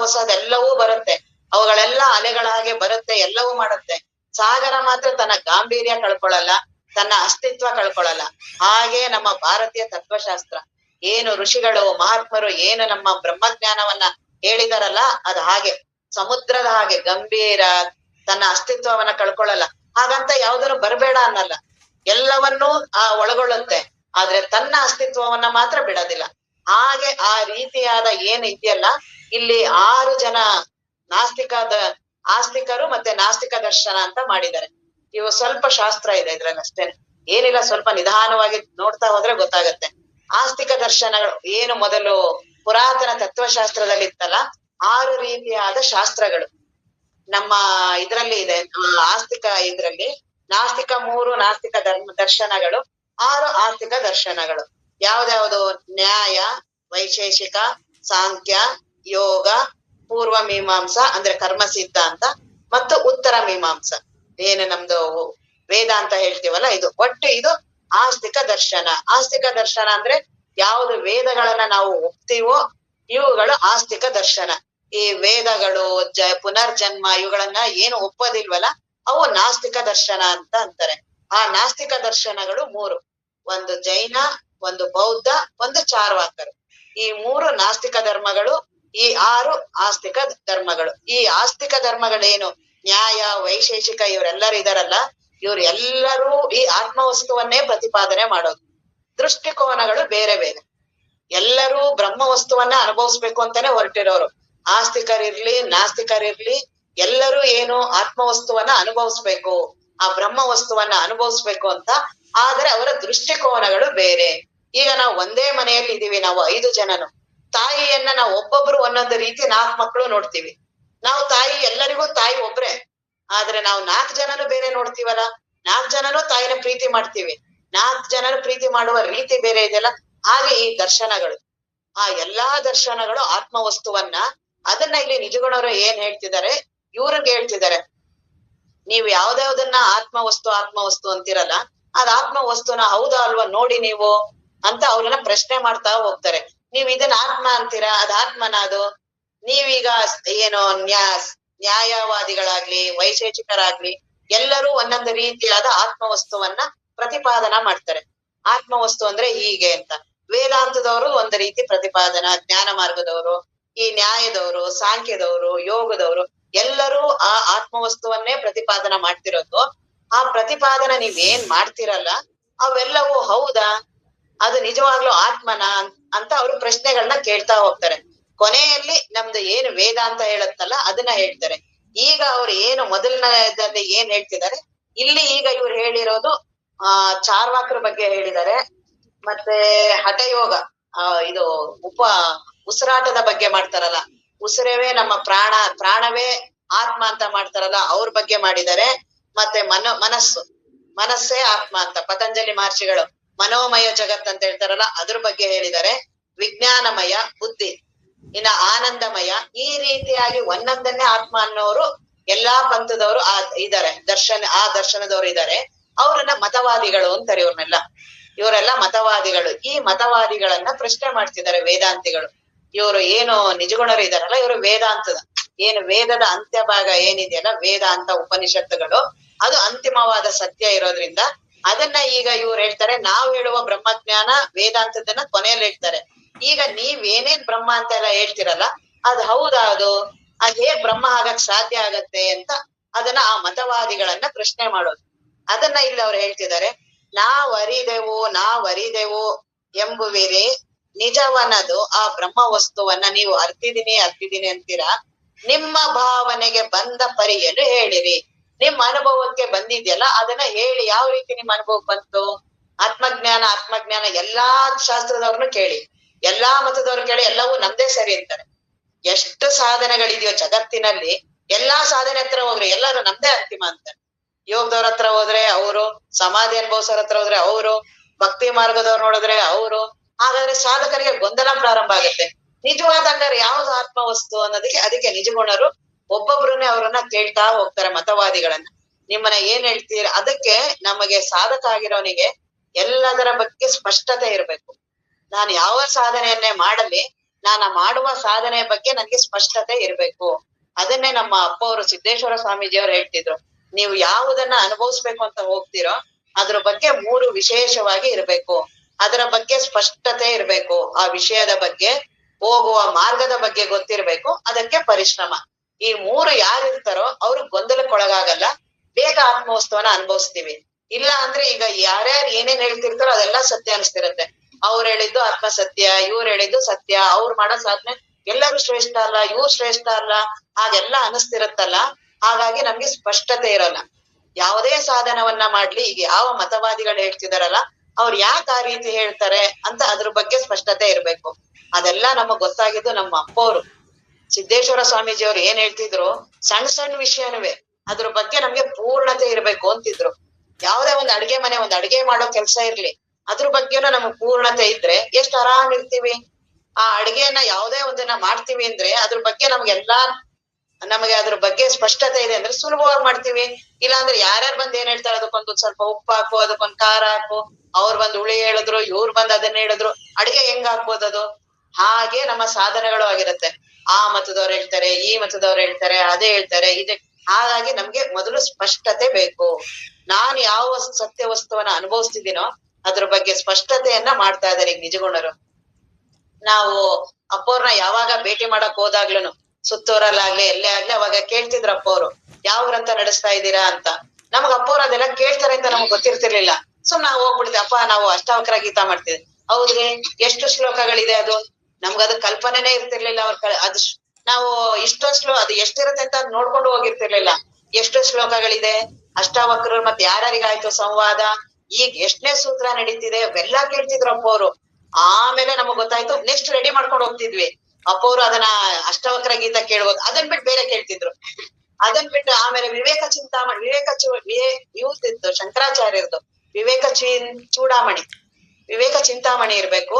ಹೊಸದೆಲ್ಲವೂ ಬರುತ್ತೆ, ಅವುಗಳೆಲ್ಲ ಅಲೆಗಳ ಹಾಗೆ ಬರುತ್ತೆ, ಎಲ್ಲವೂ ಮಾಡುತ್ತೆ. ಸಾಗರ ಮಾತ್ರ ತನ್ನ ಗಾಂಭೀರ್ಯ ಕಳ್ಕೊಳಲ್ಲ, ತನ್ನ ಅಸ್ತಿತ್ವ ಕಳ್ಕೊಳಲ್ಲ. ಹಾಗೆ ನಮ್ಮ ಭಾರತೀಯ ತತ್ವಶಾಸ್ತ್ರ ಏನು ಋಷಿಗಳು ಮಹಾತ್ಮರು ಏನು ನಮ್ಮ ಬ್ರಹ್ಮಜ್ಞಾನವನ್ನ ಹೇಳಿದಾರಲ್ಲ, ಅದ್ ಹಾಗೆ ಸಮುದ್ರದ ಹಾಗೆ ಗಂಭೀರ, ತನ್ನ ಅಸ್ತಿತ್ವವನ್ನ ಕಳ್ಕೊಳಲ್ಲ. ಹಾಗಂತ ಯಾವ್ದನ್ನು ಬರಬೇಡ ಅನ್ನಲ್ಲ, ಎಲ್ಲವನ್ನೂ ಒಳಗೊಳ್ಳುತ್ತೆ, ಆದ್ರೆ ತನ್ನ ಅಸ್ತಿತ್ವವನ್ನ ಮಾತ್ರ ಬಿಡೋದಿಲ್ಲ. ಹಾಗೆ ಆ ರೀತಿಯಾದ ಏನ್ ಇದೆಯಲ್ಲ, ಇಲ್ಲಿ 6 ಜನ ಆಸ್ತಿಕರು ಮತ್ತೆ ನಾಸ್ತಿಕ ದರ್ಶನ ಅಂತ ಮಾಡಿದ್ದಾರೆ. ಇವು ಸ್ವಲ್ಪ ಶಾಸ್ತ್ರ ಇದೆ ಇದ್ರಲ್ಲಿ ಅಷ್ಟೇನೆ, ಏನಿಲ್ಲ, ಸ್ವಲ್ಪ ನಿಧಾನವಾಗಿ ನೋಡ್ತಾ ಹೋದ್ರೆ ಗೊತ್ತಾಗತ್ತೆ. ಆಸ್ತಿಕ ದರ್ಶನಗಳು ಏನು ಮೊದಲು ಪುರಾತನ ತತ್ವಶಾಸ್ತ್ರದಲ್ಲಿ ಇತ್ತಲ್ಲ, 6 ರೀತಿಯಾದ ಶಾಸ್ತ್ರಗಳು ನಮ್ಮ ಇದ್ರಲ್ಲಿ ಇದೆ. ಆಸ್ತಿಕ ಇದ್ರಲ್ಲಿ ನಾಸ್ತಿಕ 3 ನಾಸ್ತಿಕ ದರ್ಶನಗಳು, 6 ಆಸ್ತಿಕ ದರ್ಶನಗಳು. ಯಾವ್ದ್ಯಾವ್ದು? ನ್ಯಾಯ, ವೈಶೇಷಿಕ, ಸಾಂಖ್ಯ, ಯೋಗ, ಪೂರ್ವ ಮೀಮಾಂಸ ಅಂದ್ರೆ ಕರ್ಮ ಸಿದ್ಧಾಂತ, ಮತ್ತು ಉತ್ತರ ಮೀಮಾಂಸ ಏನು ನಮ್ದು ವೇದ ಅಂತ ಹೇಳ್ತೀವಲ್ಲ, ಇದು ಒಟ್ಟು ಇದು ಆಸ್ತಿಕ ದರ್ಶನ. ಆಸ್ತಿಕ ದರ್ಶನ ಅಂದ್ರೆ ಯಾವುದು ವೇದಗಳನ್ನ ನಾವು ಒಪ್ತೀವೋ ಇವುಗಳು ಆಸ್ತಿಕ ದರ್ಶನ. ಈ ವೇದಗಳು ಪುನರ್ಜನ್ಮ ಇವುಗಳನ್ನ ಏನು ಒಪ್ಪೋದಿಲ್ವಲ್ಲ ಅವು ನಾಸ್ತಿಕ ದರ್ಶನ ಅಂತ ಅಂತಾರೆ. ಆ ನಾಸ್ತಿಕ ದರ್ಶನಗಳು ಮೂರು, ಒಂದು ಜೈನ, ಒಂದು ಬೌದ್ಧ, ಒಂದು ಚಾರ್ವಾಕರು. ಈ ಮೂರು ನಾಸ್ತಿಕ ಧರ್ಮಗಳು, ಈ 6 ಆಸ್ತಿಕ ಧರ್ಮಗಳು. ಈ ಆಸ್ತಿಕ ಧರ್ಮಗಳೇನು ನ್ಯಾಯ, ವೈಶೇಷಿಕ ಇವರೆಲ್ಲರೂ ಇದಾರಲ್ಲ, ಇವರೆಲ್ಲರೂ ಈ ಆತ್ಮವಸ್ತುವನ್ನೇ ಪ್ರತಿಪಾದನೆ ಮಾಡೋದು. ದೃಷ್ಟಿಕೋನಗಳು ಬೇರೆ ಬೇರೆ. ಎಲ್ಲರೂ ಬ್ರಹ್ಮ ವಸ್ತುವನ್ನ ಅನುಭವಿಸ್ಬೇಕು ಅಂತಾನೆ ಹೊರಟಿರೋರು. ಆಸ್ತಿಕರಿರ್ಲಿ ನಾಸ್ತಿಕರಿರ್ಲಿ ಎಲ್ಲರೂ ಏನು ಆತ್ಮವಸ್ತುವನ್ನ ಅನುಭವಿಸ್ಬೇಕು, ಆ ಬ್ರಹ್ಮ ವಸ್ತುವನ್ನ ಅನುಭವಿಸ್ಬೇಕು ಅಂತ. ಆದ್ರೆ ಅವರ ದೃಷ್ಟಿಕೋನಗಳು ಬೇರೆ. ಈಗ ನಾವು ಒಂದೇ ಮನೆಯಲ್ಲಿ ಇದೀವಿ, ನಾವು 5 ಜನನು. ತಾಯಿಯನ್ನ ನಾವು ಒಬ್ಬೊಬ್ರು ಒಂದೊಂದು ರೀತಿ 4 ಮಕ್ಕಳು ನೋಡ್ತೀವಿ. ನಾವು ತಾಯಿ ಎಲ್ಲರಿಗೂ ತಾಯಿ ಒಬ್ರೆ, ಆದ್ರೆ ನಾವು 4 ಜನನು ಬೇರೆ ನೋಡ್ತೀವಲ್ಲ. 4 ಜನನು ತಾಯಿನ ಪ್ರೀತಿ ಮಾಡ್ತೀವಿ, 4 ಜನನು ಪ್ರೀತಿ ಮಾಡುವ ರೀತಿ ಬೇರೆ ಇದೆಯಲ್ಲ. ಹಾಗೆ ಈ ದರ್ಶನಗಳು, ಆ ಎಲ್ಲಾ ದರ್ಶನಗಳು ಆತ್ಮವಸ್ತುವನ್ನ, ಅದನ್ನ ಇಲ್ಲಿ ನಿಜಗುಣರು ಏನ್ ಹೇಳ್ತಿದ್ದಾರೆ, ಇವ್ರಿಗೆ ಹೇಳ್ತಿದ್ದಾರೆ, ನೀವು ಯಾವ್ದಾವ್ದನ್ನ ಆತ್ಮವಸ್ತು ಅಂತಿರಲ್ಲ, ಅದ್ ಆತ್ಮವಸ್ತುನ ಹೌದಾ ಅಲ್ವಾ ನೋಡಿ ನೀವು ಅಂತ ಅವ್ರನ್ನ ಪ್ರಶ್ನೆ ಮಾಡ್ತಾ ಹೋಗ್ತಾರೆ. ನೀವ್ ಇದನ್ನ ಆತ್ಮ ಅಂತೀರಾ, ಅದ್ ಆತ್ಮನ ಅದು? ನೀವೀಗ ಏನೋ ನ್ಯಾಯವಾದಿಗಳಾಗ್ಲಿ ವೈಶೇಷಿಕರಾಗ್ಲಿ ಎಲ್ಲರೂ ಒಂದೊಂದು ರೀತಿಯಾದ ಆತ್ಮವಸ್ತುವನ್ನ ಪ್ರತಿಪಾದನಾ ಮಾಡ್ತಾರೆ. ಆತ್ಮವಸ್ತು ಅಂದ್ರೆ ಹೀಗೆ ಅಂತ. ವೇದಾಂತದವರು ಒಂದು ರೀತಿ ಪ್ರತಿಪಾದನಾ, ಜ್ಞಾನ ಮಾರ್ಗದವರು, ಈ ನ್ಯಾಯದವರು, ಸಾಂಖ್ಯದವರು, ಯೋಗದವರು ಎಲ್ಲರೂ ಆ ಆತ್ಮವಸ್ತುವನ್ನೇ ಪ್ರತಿಪಾದನಾ ಮಾಡ್ತಿರೋದು. ಆ ಪ್ರತಿಪಾದನೆ ನೀವೇನ್ ಮಾಡ್ತಿರಲ್ಲ ಅವೆಲ್ಲವೂ ಹೌದಾ, ಅದು ನಿಜವಾಗ್ಲೂ ಆತ್ಮನ ಅಂತ ಅವರು ಪ್ರಶ್ನೆಗಳನ್ನ ಕೇಳ್ತಾ ಹೋಗ್ತಾರೆ. ಕೊನೆಯಲ್ಲಿ ನಮ್ದು ಏನು ವೇದಾಂತ ಹೇಳುತ್ತಲ್ಲ ಅದನ್ನ ಹೇಳ್ತಾರೆ. ಈಗ ಅವ್ರು ಏನು ಮೊದಲನೇದಲ್ಲಿ ಏನ್ ಹೇಳ್ತಿದ್ದಾರೆ, ಇಲ್ಲಿ ಈಗ ಇವ್ರು ಹೇಳಿರೋದು ಚಾರ್ವಾಕರ ಬಗ್ಗೆ ಹೇಳಿದ್ದಾರೆ. ಮತ್ತೆ ಹಠಯೋಗ, ಇದು ಉಸಿರಾಟದ ಬಗ್ಗೆ ಮಾಡ್ತಾರಲ್ಲ, ಉಸಿರವೇ ನಮ್ಮ ಪ್ರಾಣವೇ ಆತ್ಮ ಅಂತ ಮಾಡ್ತಾರಲ್ಲ ಅವ್ರ ಬಗ್ಗೆ ಮಾಡಿದ್ದಾರೆ. ಮತ್ತೆ ಮನಸ್ಸೇ ಆತ್ಮ ಅಂತ ಪತಂಜಲಿ ಮಹರ್ಷಿಗಳು ಮನೋಮಯ ಜಗತ್ ಅಂತ ಹೇಳ್ತಾರಲ್ಲ ಅದ್ರ ಬಗ್ಗೆ ಹೇಳಿದ್ದಾರೆ. ವಿಜ್ಞಾನಮಯ ಬುದ್ಧಿ, ಇನ್ನ ಆನಂದಮಯ, ಈ ರೀತಿಯಾಗಿ ಒಂದೊಂದನ್ನೇ ಆತ್ಮ ಅನ್ನೋರು ಎಲ್ಲಾ ಪಂಥದವರು ಇದಾರೆ. ದರ್ಶನದವ್ರು ಇದಾರೆ. ಅವ್ರನ್ನ ಮತವಾದಿಗಳು ಅಂತಾರೆ. ಇವರೆಲ್ಲ ಮತವಾದಿಗಳು. ಈ ಮತವಾದಿಗಳನ್ನ ಪ್ರಶ್ನೆ ಮಾಡ್ತಿದ್ದಾರೆ ವೇದಾಂತಿಗಳು. ಇವರು ಏನು ನಿಜಗುಣರು ಇದಾರಲ್ಲ, ಇವರು ಏನು ವೇದದ ಅಂತ್ಯ ಭಾಗ ಏನಿದೆಯಲ್ಲ, ವೇದಾಂತ ಉಪನಿಷತ್ತುಗಳು, ಅದು ಅಂತಿಮವಾದ ಸತ್ಯ ಇರೋದ್ರಿಂದ ಅದನ್ನ ಈಗ ಇವ್ರು ಹೇಳ್ತಾರೆ, ನಾವ್ ಹೇಳುವ ಬ್ರಹ್ಮಜ್ಞಾನ ವೇದಾಂತದನ್ನ ಕೊನೆಯಲ್ಲಿ ಹೇಳ್ತಾರೆ. ಈಗ ನೀವೇನೇನ್ ಬ್ರಹ್ಮ ಅಂತ ಎಲ್ಲ ಹೇಳ್ತಿರಲ್ಲ ಅದ್ ಹೌದಾ, ಅದ್ ಹೇಗ್ ಬ್ರಹ್ಮ ಆಗಕ್ ಸಾಧ್ಯ ಆಗತ್ತೆ ಅಂತ ಅದನ್ನ ಆ ಮತವಾದಿಗಳನ್ನ ಪ್ರಶ್ನೆ ಮಾಡೋದು. ಅದನ್ನ ಇಲ್ಲಿ ಅವ್ರು ಹೇಳ್ತಿದ್ದಾರೆ, ನಾವರಿದೆವು ಎಂಬುವಿರಿ ನಿಜವನದು ಆ ಬ್ರಹ್ಮ ವಸ್ತುವನ್ನ ನೀವು ಅರ್ತಿದೀನಿ ಅಂತೀರಾ. ನಿಮ್ಮ ಭಾವನೆಗೆ ಬಂದ ಪರಿಯನ್ನು ಹೇಳಿರಿ. ನಿಮ್ ಅನುಭವಕ್ಕೆ ಬಂದಿದ್ಯಲ್ಲ ಅದನ್ನ ಹೇಳಿ. ಯಾವ ರೀತಿ ನಿಮ್ ಅನುಭವಕ್ಕೆ ಬಂತು? ಆತ್ಮಜ್ಞಾನ ಎಲ್ಲಾ ಶಾಸ್ತ್ರದವ್ರನ್ನು ಕೇಳಿ, ಎಲ್ಲಾ ಮತದವ್ರು ಕೇಳಿ, ಎಲ್ಲವೂ ನಮ್ದೇ ಸರಿ ಅಂತಾರೆ. ಎಷ್ಟು ಸಾಧನೆಗಳಿದೆಯೋ ಜಗತ್ತಿನಲ್ಲಿ, ಎಲ್ಲಾ ಸಾಧನೆ ಹತ್ರ ಹೋಗ್ರಿ ಎಲ್ಲರೂ ನಮ್ದೇ ಅಂತಿಮ ಅಂತಾರೆ. ಯೋಗದವ್ರ ಹತ್ರ ಹೋದ್ರೆ ಅವರು, ಸಮಾಧಿ ಅನುಭವಿಸೋರ ಹತ್ರ ಹೋದ್ರೆ ಅವರು, ಭಕ್ತಿ ಮಾರ್ಗದವ್ರು ನೋಡಿದ್ರೆ ಅವರು. ಹಾಗಾದ್ರೆ ಸಾಧಕರಿಗೆ ಗೊಂದಲ ಪ್ರಾರಂಭ ಆಗುತ್ತೆ. ನಿಜವಾದ ಹಂಗಾರೆ ಯಾವ್ದು ಆತ್ಮವಸ್ತು ಅನ್ನೋದಕ್ಕೆ ಅದಕ್ಕೆ ನಿಜಗುಣರು ಒಬ್ಬೊಬ್ರನ್ನೇ ಅವ್ರನ್ನ ಕೇಳ್ತಾ ಹೋಗ್ತಾರೆ, ಮತವಾದಿಗಳನ್ನ. ನಿಮ್ಮನ್ನ ಏನ್ ಹೇಳ್ತೀರ? ಅದಕ್ಕೆ ನಮಗೆ ಸಾಧಕ ಆಗಿರೋನಿಗೆ ಎಲ್ಲದರ ಬಗ್ಗೆ ಸ್ಪಷ್ಟತೆ ಇರ್ಬೇಕು. ನಾನು ಯಾವ ಸಾಧನೆಯನ್ನೇ ಮಾಡಲಿ, ನಾನು ಮಾಡುವ ಸಾಧನೆಯ ಬಗ್ಗೆ ನನ್ಗೆ ಸ್ಪಷ್ಟತೆ ಇರ್ಬೇಕು. ಅದನ್ನೇ ನಮ್ಮ ಅಪ್ಪ ಅವರು ಸಿದ್ದೇಶ್ವರ ಸ್ವಾಮೀಜಿಯವರು ಹೇಳ್ತಿದ್ರು, ನೀವು ಯಾವುದನ್ನ ಅನುಭವಿಸ್ಬೇಕು ಅಂತ ಹೋಗ್ತೀರೋ ಅದ್ರ ಬಗ್ಗೆ 3 ವಿಶೇಷವಾಗಿ ಇರ್ಬೇಕು. ಅದರ ಬಗ್ಗೆ ಸ್ಪಷ್ಟತೆ ಇರ್ಬೇಕು, ಆ ವಿಷಯದ ಬಗ್ಗೆ, ಹೋಗುವ ಮಾರ್ಗದ ಬಗ್ಗೆ ಗೊತ್ತಿರ್ಬೇಕು, ಅದಕ್ಕೆ ಪರಿಶ್ರಮ. ಈ 3 ಯಾರಿರ್ತಾರೋ ಅವ್ರು ಗೊಂದಲಕ್ಕೊಳಗಾಗಲ್ಲ, ಬೇಗ ಆತ್ಮವಸ್ತುವನ್ನ ಅನುಭವಿಸ್ತೀವಿ. ಇಲ್ಲ ಅಂದ್ರೆ ಈಗ ಯಾರ್ಯಾರು ಏನೇನ್ ಹೇಳ್ತಿರ್ತಾರೋ ಅದೆಲ್ಲ ಸತ್ಯ ಅನಿಸ್ತಿರತ್ತೆ. ಅವ್ರು ಹೇಳಿದ್ದು ಆತ್ಮ ಸತ್ಯ, ಇವ್ರು ಹೇಳಿದ್ದು ಸತ್ಯ, ಅವ್ರು ಮಾಡೋ ಸಾಧನೆ ಎಲ್ಲರೂ ಶ್ರೇಷ್ಠ ಅಲ್ಲ, ಇವ್ರು ಶ್ರೇಷ್ಠ ಅಲ್ಲ, ಹಾಗೆಲ್ಲ ಅನಿಸ್ತಿರತ್ತಲ್ಲ. ಹಾಗಾಗಿ ನಮ್ಗೆ ಸ್ಪಷ್ಟತೆ ಇರಲ್ಲ. ಯಾವುದೇ ಸಾಧನವನ್ನ ಮಾಡ್ಲಿ, ಈಗ ಯಾವ ಮತವಾದಿಗಳು ಹೇಳ್ತಿದಾರಲ್ಲ ಅವ್ರು ಯಾಕೆ ಆ ರೀತಿ ಹೇಳ್ತಾರೆ ಅಂತ ಅದ್ರ ಬಗ್ಗೆ ಸ್ಪಷ್ಟತೆ ಇರ್ಬೇಕು. ಅದೆಲ್ಲ ನಮಗ್ ಗೊತ್ತಾಗಿದ್ದು ನಮ್ಮ ಅಪ್ಪವ್ರು ಸಿದ್ದೇಶ್ವರ ಸ್ವಾಮೀಜಿಯವ್ರು ಏನ್ ಹೇಳ್ತಿದ್ರು, ಸಣ್ಣ ವಿಷಯನುವೆ ಅದ್ರ ಬಗ್ಗೆ ನಮ್ಗೆ ಪೂರ್ಣತೆ ಇರ್ಬೇಕು ಅಂತಿದ್ರು. ಯಾವ್ದೇ ಒಂದ್ ಅಡ್ಗೆ ಮಾಡೋ ಕೆಲ್ಸ ಇರ್ಲಿ, ಅದ್ರ ಬಗ್ಗೆನೂ ನಮಗ್ ಪೂರ್ಣತೆ ಇದ್ರೆ ಎಷ್ಟ್ ಆರಾಮ್ ಇರ್ತೀವಿ. ಆ ಅಡ್ಗೆನ ಯಾವ್ದೇ ಒಂದನ್ನ ಮಾಡ್ತೀವಿ ಅಂದ್ರೆ ಅದ್ರ ಬಗ್ಗೆ ನಮ್ಗೆಲ್ಲಾ ನಮಗೆ ಅದ್ರ ಬಗ್ಗೆ ಸ್ಪಷ್ಟತೆ ಇದೆ ಅಂದ್ರೆ ಸುಲಭವಾಗಿ ಮಾಡ್ತೀವಿ. ಇಲ್ಲಾಂದ್ರೆ ಯಾರ್ಯಾರು ಬಂದ್ ಏನ್ ಹೇಳ್ತಾರೆ, ಅದಕ್ಕೊಂದು ಸ್ವಲ್ಪ ಉಪ್ಪು ಹಾಕು, ಅದಕ್ಕೊಂದ್ ಖಾರ ಹಾಕು, ಅವ್ರು ಬಂದ್ ಹುಳಿ ಹೇಳಿದ್ರು, ಇವ್ರು ಬಂದ್ ಅದನ್ನ ಹೇಳಿದ್ರು, ಅಡಿಗೆ ಹೆಂಗ್ ಆಗ್ಬೋದು ಅದು? ಹಾಗೆ ನಮ್ಮ ಸಾಧನೆಗಳು ಆಗಿರುತ್ತೆ. ಆ ಮತದವ್ರು ಹೇಳ್ತಾರೆ, ಈ ಮತದವ್ರು ಹೇಳ್ತಾರೆ, ಅದೇ ಹೇಳ್ತಾರೆ, ಇದೆ. ಹಾಗಾಗಿ ನಮ್ಗೆ ಮೊದಲು ಸ್ಪಷ್ಟತೆ ಬೇಕು. ನಾನ್ ಯಾವ ಸತ್ಯ ವಸ್ತುವನ್ನ ಅನುಭವಿಸ್ತಿದ್ದೀನೋ ಅದ್ರ ಬಗ್ಗೆ ಸ್ಪಷ್ಟತೆಯನ್ನ ಮಾಡ್ತಾ ಇದಾರೆ ಈಗ ನಿಜಗುಣರು. ನಾವು ಅಪ್ಪವ್ರನ್ನ ಯಾವಾಗ ಭೇಟಿ ಮಾಡಕ್ ಹೋದಾಗ್ಲೂನು, ಸುತ್ತೂರಲ್ಲಾಗ್ಲಿ ಎಲ್ಲೇ ಆಗ್ಲಿ, ಅವಾಗ ಕೇಳ್ತಿದ್ರು ಅಪ್ಪವ್ರು, ಯಾವ ವ್ರತ ನಡೆಸ್ತಾ ಇದ್ದೀರಾ ಅಂತ. ನಮಗ್ ಅಪ್ಪವ್ರು ಅದೆಲ್ಲ ಕೇಳ್ತಾರೆ ಅಂತ ನಮಗ್ ಗೊತ್ತಿರ್ತಿರ್ಲಿಲ್ಲ. ಸುಮ್ನ ಹೋಗ್ಬಿಡ್ತೀವಿ, ಅಪ್ಪ ನಾವು ಅಷ್ಟಾವಕ್ರ ಗೀತಾ ಮಾಡ್ತೀವಿ. ಹೌದ್ರಿ, ಎಷ್ಟು ಶ್ಲೋಕಗಳಿದೆ ಅದು? ನಮ್ಗದು ಕಲ್ಪನೆನೇ ಇರ್ತಿರ್ಲಿಲ್ಲ. ಅದು ನಾವು ಇಷ್ಟೊಂದು ಅದು ಎಷ್ಟಿರುತ್ತೆ ಅಂತ ನೋಡ್ಕೊಂಡು ಹೋಗಿರ್ತಿರ್ಲಿಲ್ಲ. ಎಷ್ಟು ಶ್ಲೋಕಗಳಿದೆ, ಅಷ್ಟಾವಕ್ರರು ಮತ್ತೆ ಯಾರ್ಯಾರಿಗಾಯ್ತು ಸಂವಾದ, ಈಗ ಎಷ್ಟನೇ ಸೂತ್ರ ನಡೀತಿದೆ, ಅವೆಲ್ಲಾ ಕೇಳ್ತಿದ್ರು ಅಪ್ಪವ್ರು. ಆಮೇಲೆ ನಮಗ್ ಗೊತ್ತಾಯ್ತು, ನೆಕ್ಸ್ಟ್ ರೆಡಿ ಮಾಡ್ಕೊಂಡು ಹೋಗ್ತಿದ್ವಿ. ಅಪ್ಪವ್ರು ಅದನ್ನ ಅಷ್ಟಾವಕ್ರ ಗೀತ ಕೇಳ್ಬೋದು, ಅದನ್ ಬಿಟ್ಟು ಬೇರೆ ಕೇಳ್ತಿದ್ರು. ಅದನ್ ಬಿಟ್ಟು ಆಮೇಲೆ ವಿವೇಕ ಚಿಂತಾಮಣಿ, ಇವ್ರದಿತ್ತು ಶಂಕರಾಚಾರ್ಯರದು ಚೂಡಾಮಣಿ, ವಿವೇಕ ಚಿಂತಾಮಣಿ ಇರ್ಬೇಕು,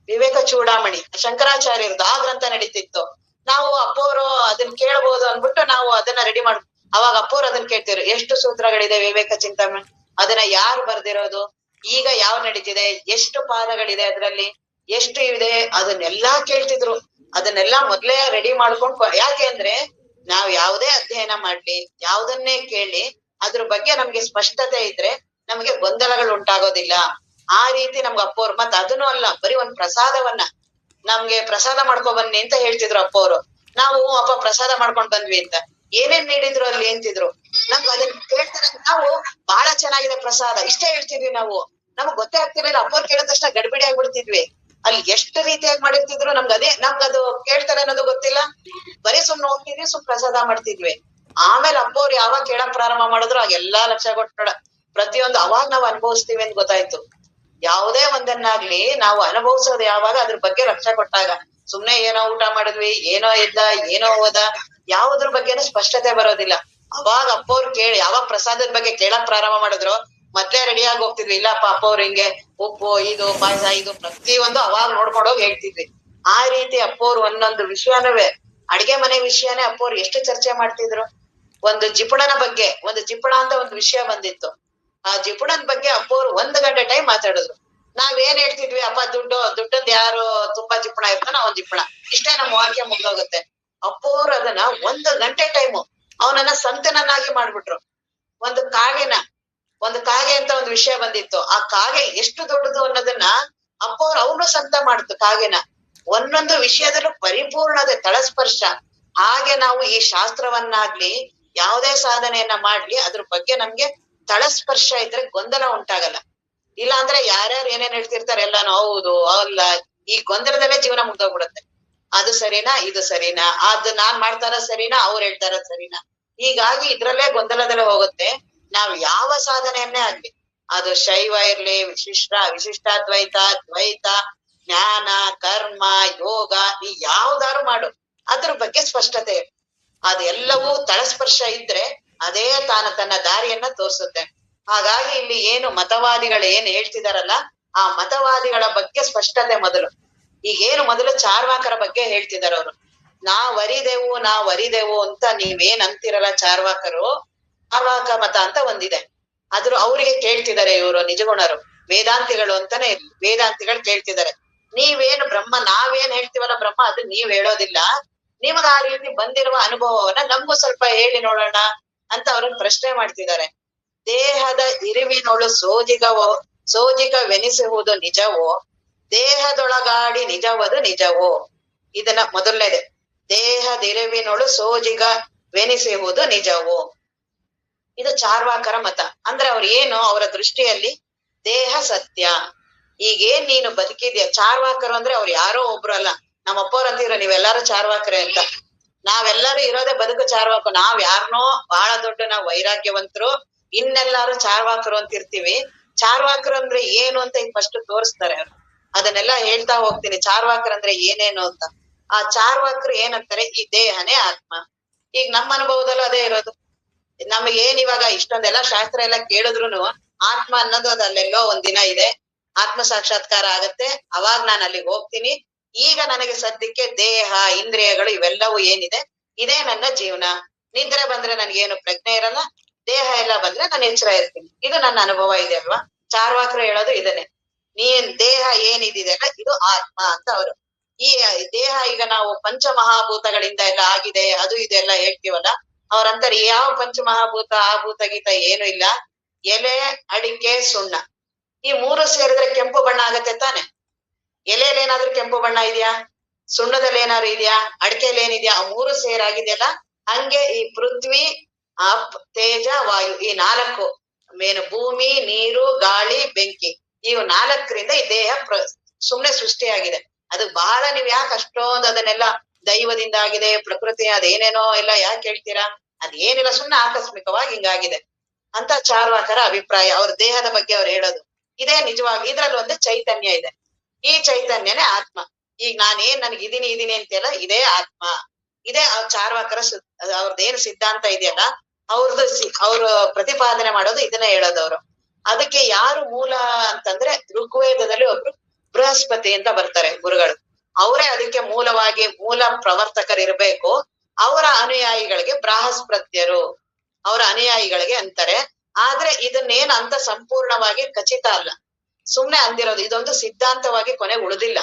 ವಿವೇಕ ಚೂಡಾಮಣಿ ಶಂಕರಾಚಾರ್ಯರದು ಆ ಗ್ರಂಥ ನಡೀತಿತ್ತು. ನಾವು ಅಪ್ಪವ್ರು ಅದನ್ನ ಕೇಳ್ಬೋದು ಅನ್ಬಿಟ್ಟು ನಾವು ಅದನ್ನ ರೆಡಿ ಮಾಡ್, ಅವಾಗ ಅಪ್ಪವ್ರು ಅದನ್ನ ಕೇಳ್ತಿದ್ರು, ಎಷ್ಟು ಸೂತ್ರಗಳಿದೆ ವಿವೇಕ ಚಿಂತಾಮಣಿ, ಅದನ್ನ ಯಾರು ಬರ್ದಿರೋದು, ಈಗ ಯಾವ ನಡೀತಿದೆ, ಎಷ್ಟು ಪಾದಗಳಿದೆ ಅದ್ರಲ್ಲಿ, ಎಷ್ಟು ಇದೆ, ಅದನ್ನೆಲ್ಲಾ ಕೇಳ್ತಿದ್ರು. ಅದನ್ನೆಲ್ಲಾ ಮೊದ್ಲೇ ರೆಡಿ ಮಾಡ್ಕೊಂಡ್, ಯಾಕೆ ಅಂದ್ರೆ ನಾವ್ ಯಾವ್ದೇ ಅಧ್ಯಯನ ಮಾಡ್ಲಿ, ಯಾವ್ದನ್ನೇ ಕೇಳಿ ಅದ್ರ ಬಗ್ಗೆ ನಮ್ಗೆ ಸ್ಪಷ್ಟತೆ ಇದ್ರೆ ನಮ್ಗೆ ಗೊಂದಲಗಳು ಉಂಟಾಗೋದಿಲ್ಲ. ಆ ರೀತಿ ನಮ್ಗೆ ಅಪ್ಪವ್ರು, ಮತ್ ಅದನ್ನು ಅಲ್ಲ, ಬರೀ ಒಂದ್ ಪ್ರಸಾದವನ್ನ ನಮ್ಗೆ ಪ್ರಸಾದ ಮಾಡ್ಕೊ ಬನ್ನಿ ಅಂತ ಹೇಳ್ತಿದ್ರು ಅಪ್ಪವ್ರು. ನಾವು ಅಪ್ಪ ಪ್ರಸಾದ ಮಾಡ್ಕೊಂಡ್ ಬಂದ್ವಿ ಅಂತ, ಏನೇನ್ ನೀಡಿದ್ರು ಅಲ್ಲಿ ಅಂತಿದ್ರು. ನಮ್ಗೆ ಅದನ್ನ ಕೇಳ್ತಾರೆ, ನಾವು ಬಹಳ ಚೆನ್ನಾಗಿದೆ ಪ್ರಸಾದ ಇಷ್ಟೇ ಹೇಳ್ತಿದ್ವಿ ನಾವು. ನಮಗ್ ಗೊತ್ತೇ ಆಗ್ತಿರ್ಲಿಲ್ಲ, ಅಪ್ಪವ್ರು ಕೇಳಿದ ತಕ್ಷಣ ಗಡ್ಬಿಡಿ ಆಗ್ಬಿಡ್ತಿದ್ವಿ. ಅಲ್ಲಿ ಎಷ್ಟು ರೀತಿಯಾಗಿ ಮಾಡಿರ್ತಿದ್ರು ನಮ್ಗದು ಕೇಳ್ತಾರೆ ಅನ್ನೋದು ಗೊತ್ತಿಲ್ಲ. ಬರೀ ಸುಮ್ನೆ ಹೋಗ್ತಿದ್ವಿ, ಪ್ರಸಾದ ಮಾಡ್ತಿದ್ವಿ. ಆಮೇಲೆ ಅಪ್ಪವ್ರು ಯಾವಾಗ ಕೇಳಕ್ ಪ್ರಾರಂಭ ಮಾಡಿದ್ರು ಆಗೆಲ್ಲಾ ಲಕ್ಷ ಕೊಟ್ಟ ಪ್ರತಿಯೊಂದು ಅವಾಗ ನಾವ್ ಅನುಭವಿಸ್ತೀವಿ ಅಂತ ಗೊತ್ತಾಯ್ತು. ಯಾವುದೇ ಒಂದನ್ನಾಗ್ಲಿ ನಾವು ಅನುಭವಿಸೋದು ಯಾವಾಗ, ಅದ್ರ ಬಗ್ಗೆ ಲಕ್ಷ್ಯ ಕೊಟ್ಟಾಗ. ಸುಮ್ನೆ ಏನೋ ಊಟ ಮಾಡಿದ್ವಿ, ಏನೋ ಇದ್ದ, ಏನೋ ಹೋದ, ಯಾವುದ್ರ ಬಗ್ಗೆನೂ ಸ್ಪಷ್ಟತೆ ಬರೋದಿಲ್ಲ. ಅವಾಗ ಅಪ್ಪವ್ರು ಯಾವಾಗ ಪ್ರಸಾದದ ಬಗ್ಗೆ ಕೇಳಕ್ ಪ್ರಾರಂಭ ಮಾಡಿದ್ರು ಮೊದ್ಲೇ ರೆಡಿಯಾಗಿ ಹೋಗ್ತಿದ್ವಿ. ಇಲ್ಲಪ್ಪ ಅಪ್ಪವ್ರು ಹಿಂಗೆ ಉಪ್ಪು, ಇದು ಪಾಯಸ, ಇದು ಪ್ರತಿಯೊಂದು ಅವಾಗ ನೋಡ್ಕೊಂಡೋಗಿ ಹೇಳ್ತಿದ್ವಿ. ಆ ರೀತಿ ಅಪ್ಪವ್ರು ಒಂದೊಂದು ವಿಷಯನವೇ, ಅಡ್ಗೆ ಮನೆ ವಿಷಯನೇ ಅಪ್ಪವ್ರು ಎಷ್ಟು ಚರ್ಚೆ ಮಾಡ್ತಿದ್ರು. ಒಂದು ಜಿಪುಣನ ಬಗ್ಗೆ, ಒಂದು ಜಿಪುಣ ಅಂತ ಒಂದು ವಿಷಯ ಬಂದಿತ್ತು. ಆ ಜಿಪುಣನ್ ಬಗ್ಗೆ ಅಪ್ಪವ್ರು 1 ಗಂಟೆ ಟೈಮ್ ಮಾತಾಡಿದ್ರು. ನಾವೇನ್ ಹೇಳ್ತಿದ್ವಿ, ಅಪ್ಪ ದುಡ್ಡದ್ ಯಾರು ತುಂಬಾ ಜಿಪುಣ ಇರ್ತಾನೋ ಅವ್ನ್ ಜಿಪುಣ, ಇಷ್ಟೇ ನಮ್ಮ ವಾಕ್ಯ ಮುಗ್ದೋಗುತ್ತೆ. ಅಪ್ಪವ್ರು ಅದನ್ನ 1 ಗಂಟೆ ಟೈಮು ಅವನನ್ನ ಸಂತನನ್ನಾಗಿ ಮಾಡ್ಬಿಟ್ರು. ಒಂದು ಕಾಗೆ ಅಂತ ಒಂದು ವಿಷಯ ಬಂದಿತ್ತು. ಆ ಕಾಗೆ ಎಷ್ಟು ದೊಡ್ಡದು ಅನ್ನೋದನ್ನ ಅಪ್ಪವ್ರು ಅವನು ಸಂತ ಮಾಡ್ತು ಕಾಗೆನ. ಒಂದೊಂದು ವಿಷಯದಲ್ಲೂ ಪರಿಪೂರ್ಣತೆ, ತಳಸ್ಪರ್ಶ. ಹಾಗೆ ನಾವು ಈ ಶಾಸ್ತ್ರವನ್ನಾಗ್ಲಿ ಯಾವುದೇ ಸಾಧನೆಯನ್ನ ಮಾಡ್ಲಿ ಅದ್ರ ಬಗ್ಗೆ ನಮ್ಗೆ ತಳಸ್ಪರ್ಶ ಇದ್ರೆ ಗೊಂದಲ ಉಂಟಾಗಲ್ಲ. ಇಲ್ಲ ಅಂದ್ರೆ ಯಾರ್ಯಾರು ಏನೇನ್ ಹೇಳ್ತಿರ್ತಾರೆ ಎಲ್ಲಾನು ಹೌದು ಅಲ್ಲ, ಈ ಗೊಂದಲದಲ್ಲೇ ಜೀವನ ಮುಗ್ದೋಗ್ಬಿಡುತ್ತೆ. ಅದು ಸರಿನಾ, ಇದು ಸರಿನಾ, ಅದು ನಾನ್ ಮಾಡ್ತಾರ ಸರಿನಾ, ಅವ್ರು ಹೇಳ್ತಾರ ಸರಿನಾ, ಹೀಗಾಗಿ ಇದ್ರಲ್ಲೇ ಗೊಂದಲದಲ್ಲೇ ಹೋಗುತ್ತೆ. ನಾವ್ ಯಾವ ಸಾಧನೆಯನ್ನೇ ಆಗ್ಲಿ, ಅದು ಶೈವ ಇರ್ಲಿ, ವಿಶಿಷ್ಟಾದ್ವೈತ, ದ್ವೈತ, ಜ್ಞಾನ, ಕರ್ಮ, ಯೋಗ, ನೀ ಯಾವ್ದಾರು ಮಾಡು, ಅದ್ರ ಬಗ್ಗೆ ಸ್ಪಷ್ಟತೆ. ಅದೆಲ್ಲವೂ ತಳಸ್ಪರ್ಶ ಇದ್ರೆ ಅದೇ ತನ್ನ ದಾರಿಯನ್ನ ತೋರ್ಸುತ್ತೆ. ಹಾಗಾಗಿ ಇಲ್ಲಿ ಏನು ಮತವಾದಿಗಳು ಏನ್ ಹೇಳ್ತಿದಾರಲ್ಲ, ಆ ಮತವಾದಿಗಳ ಬಗ್ಗೆ ಸ್ಪಷ್ಟತೆ ಮೊದಲು. ಈಗೇನು ಮೊದಲು ಚಾರ್ವಾಕರ ಬಗ್ಗೆ ಹೇಳ್ತಿದಾರ ಅವ್ರು. ನಾವರಿದೆವು ಅಂತ ನೀವೇನ್ ಅಂತಿರಲ್ಲ ಚಾರ್ವಾಕರು, ಚಾರ್ವಾಕ ಮತ ಅಂತ ಒಂದಿದೆ. ಅವ್ರಿಗೆ ಕೇಳ್ತಿದಾರೆ ಇವರು ನಿಜಗುಣರು, ವೇದಾಂತಿಗಳು ಅಂತಾನೆ ವೇದಾಂತಿಗಳು ಕೇಳ್ತಿದಾರೆ, ನೀವೇನು ಬ್ರಹ್ಮ, ನಾವೇನ್ ಹೇಳ್ತೀವಲ್ಲ ಬ್ರಹ್ಮ, ಅದು ನೀವ್ ಹೇಳೋದಿಲ್ಲ, ನಿಮಗ ಆ ರೀತಿ ಬಂದಿರುವ ಅನುಭವವನ್ನ ನಮ್ಗೂ ಸ್ವಲ್ಪ ಹೇಳಿ ನೋಡೋಣ ಅಂತ ಅವ್ರನ್ನ ಪ್ರಶ್ನೆ ಮಾಡ್ತಿದ್ದಾರೆ. ದೇಹದ ಇರುವಿನೊಳು ಸೋಜಿಗವೆನಿಸುವುದು ನಿಜವೋ, ದೇಹದೊಳಗಾಡಿ ನಿಜವದು ನಿಜವೋ. ಇದನ್ನ ಮೊದಲನೇದೆ, ದೇಹದಿರುವಿನೊಳು ಸೋಜಿಗವೆನಿಸುವುದು ನಿಜವೋ. ಇದು ಚಾರ್ವಾಕರ ಮತ. ಅಂದ್ರೆ ಅವ್ರ ಏನು, ಅವರ ದೃಷ್ಟಿಯಲ್ಲಿ ದೇಹ ಸತ್ಯ. ಈಗೇನ್ ನೀನು ಬದುಕಿದ್ಯಾ, ಚಾರ್ವಾಕರು ಅಂದ್ರೆ ಅವ್ರು ಯಾರೋ ಒಬ್ರು ಅಲ್ಲ, ನಮ್ಮ ಅಪ್ಪವ್ರು ಅಂತಿದ್ರು ನೀವೆಲ್ಲಾರು ಚಾರ್ವಾಕರೇ ಅಂತ. ನಾವೆಲ್ಲರೂ ಇರೋದೇ ಬದುಕು ಚಾರ್ವಾಕ. ನಾವ್ ಯಾರನೋ ಬಹಳ ದೊಡ್ಡ ನಾವ್ ವೈರಾಗ್ಯವಂತರು, ಇನ್ನೆಲ್ಲಾರು ಚಾರ್ವಾಕರು ಅಂತ ಇರ್ತೀವಿ. ಚಾರ್ವಾಕರು ಅಂದ್ರೆ ಏನು ಅಂತ ಈಗ ಫಸ್ಟ್ ತೋರಿಸ್ತಾರೆ ಅವ್ರು. ಅದನ್ನೆಲ್ಲ ಹೇಳ್ತಾ ಹೋಗ್ತೀನಿ, ಚಾರ್ವಾಕರ್ ಅಂದ್ರೆ ಏನೇನು ಅಂತ. ಆ ಚಾರ್ವಾಕರು ಏನಂತಾರೆ, ಈ ದೇಹನೇ ಆತ್ಮ. ಈಗ ನಮ್ಮ ಅನುಭವದಲ್ಲೂ ಅದೇ ಇರೋದು. ನಮಗೆ ಏನ್ ಇವಾಗ ಇಷ್ಟೊಂದೆಲ್ಲ ಶಾಸ್ತ್ರ ಎಲ್ಲ ಕೇಳಿದ್ರುನು ಆತ್ಮ ಅನ್ನೋದು ಅದು ಅಲ್ಲೆಲ್ಲೋ ಒಂದಿನ ಇದೆ, ಆತ್ಮ ಸಾಕ್ಷಾತ್ಕಾರ ಆಗತ್ತೆ, ಅವಾಗ ನಾನು ಅಲ್ಲಿಗೆ ಹೋಗ್ತೀನಿ. ಈಗ ನನಗೆ ಸದ್ಯಕ್ಕೆ ದೇಹ, ಇಂದ್ರಿಯಗಳು ಇವೆಲ್ಲವೂ ಏನಿದೆ ಇದೇ ನನ್ನ ಜೀವನ. ನಿದ್ರೆ ಬಂದ್ರೆ ನನ್ಗೇನು ಪ್ರಜ್ಞೆ ಇರಲ್ಲ, ದೇಹ ಎಲ್ಲ ಬಂದ್ರೆ ನಾನು ಎಚ್ಚರ ಇರ್ತೀನಿ. ಇದು ನನ್ನ ಅನುಭವ ಇದೆ ಅಲ್ವಾ. ಚಾರ್ವಾಕರು ಹೇಳೋದು ಇದನ್ನೇ. ನೀನ್ ದೇಹ ಏನಿದೆಯಲ್ಲ ಇದು ಆತ್ಮ ಅಂತ ಅವರು. ಈ ದೇಹ ಈಗ ನಾವು ಪಂಚಮಹಾಭೂತಗಳಿಂದ ಎಲ್ಲ ಆಗಿದೆ ಅದು ಇದೆಲ್ಲ ಹೇಳ್ತೀವಲ್ಲ, ಅವ್ರಂತಾರೆ ಯಾವ ಪಂಚಮಹಾಭೂತ ಆ ಭೂತ ಗೀತ ಏನು ಇಲ್ಲ. ಎಲೆ, ಅಡಿಕೆ, ಸುಣ್ಣ ಈ ಮೂರು ಸೇರಿದ್ರೆ ಕೆಂಪು ಬಣ್ಣ ಆಗತ್ತೆ ತಾನೆ. ಎಲೆಯಲ್ಲಿ ಏನಾದ್ರೂ ಕೆಂಪು ಬಣ್ಣ ಇದೆಯಾ? ಸುಣ್ಣದಲ್ಲಿ ಏನಾದ್ರು ಇದೆಯಾ? ಅಡಿಕೆಯಲ್ಲಿ ಏನಿದ್ಯಾ? ಆ ಮೂರು ಸೇರಾಗಿದೆಯಲ್ಲ. ಹಂಗೆ ಈ ಪೃಥ್ವಿ, ಅಪ್, ತೇಜ, ವಾಯು ಈ ನಾಲ್ಕು ಮೇನು, ಭೂಮಿ, ನೀರು, ಗಾಳಿ, ಬೆಂಕಿ, ಇವು ನಾಲ್ಕರಿಂದ ಈ ದೇಹ ಸುಮ್ನೆ ಸೃಷ್ಟಿಯಾಗಿದೆ. ಅದು ಬಹಳ ನೀವ್ ಯಾಕೆ ಅಷ್ಟೊಂದು ಅದನ್ನೆಲ್ಲ ದೈವದಿಂದ ಆಗಿದೆ, ಪ್ರಕೃತಿ ಅದೇನೇನೋ ಎಲ್ಲ ಯಾಕೆ ಹೇಳ್ತೀರಾ? ಅದೇನಿಲ್ಲ, ಸುಮ್ನೆ ಆಕಸ್ಮಿಕವಾಗಿ ಹಿಂಗಾಗಿದೆ ಅಂತ ಚಾರ್ವಾಕರ ಅಭಿಪ್ರಾಯ. ಅವ್ರ ದೇಹದ ಬಗ್ಗೆ ಅವ್ರು ಹೇಳೋದು ಇದೇ. ನಿಜವಾಗಿ ಇದ್ರಲ್ಲಿ ಒಂದು ಚೈತನ್ಯ ಇದೆ. ಈ ಚೈತನ್ಯನೇ ಆತ್ಮ. ಈಗ ನಾನೇನ್ ಇದೀನಿ ಅಂತೆಲ್ಲ ಇದೇ ಆತ್ಮ. ಇದೇ ಚಾರ್ವಾಕರ ಅವ್ರದ್ದೇನು ಸಿದ್ಧಾಂತ ಇದೆಯಲ್ಲ, ಅವ್ರು ಪ್ರತಿಪಾದನೆ ಮಾಡೋದು ಇದನ್ನ ಹೇಳೋದವ್ರು. ಅದಕ್ಕೆ ಯಾರು ಮೂಲ ಅಂತಂದ್ರೆ ಋಗ್ವೇದದಲ್ಲಿ ಒಬ್ರು ಬೃಹಸ್ಪತಿ ಅಂತ ಬರ್ತಾರೆ ಗುರುಗಳು. ಅವರೇ ಅದಕ್ಕೆ ಮೂಲವಾಗಿ ಮೂಲ ಪ್ರವರ್ತಕರಿರ್ಬೇಕು. ಅವರ ಅನುಯಾಯಿಗಳಿಗೆ ಬೃಹಸ್ಪತ್ಯರು, ಅವರ ಅನುಯಾಯಿಗಳಿಗೆ ಅಂತಾರೆ. ಆದ್ರೆ ಇದನ್ನೇನ್ ಅಂತ ಸಂಪೂರ್ಣವಾಗಿ ಖಚಿತ ಅಲ್ಲ, ಸುಮ್ನೆ ಅಂದಿರೋದು. ಇದೊಂದು ಸಿದ್ಧಾಂತವಾಗಿ ಕೊನೆ ಉಳಿದಿಲ್ಲ.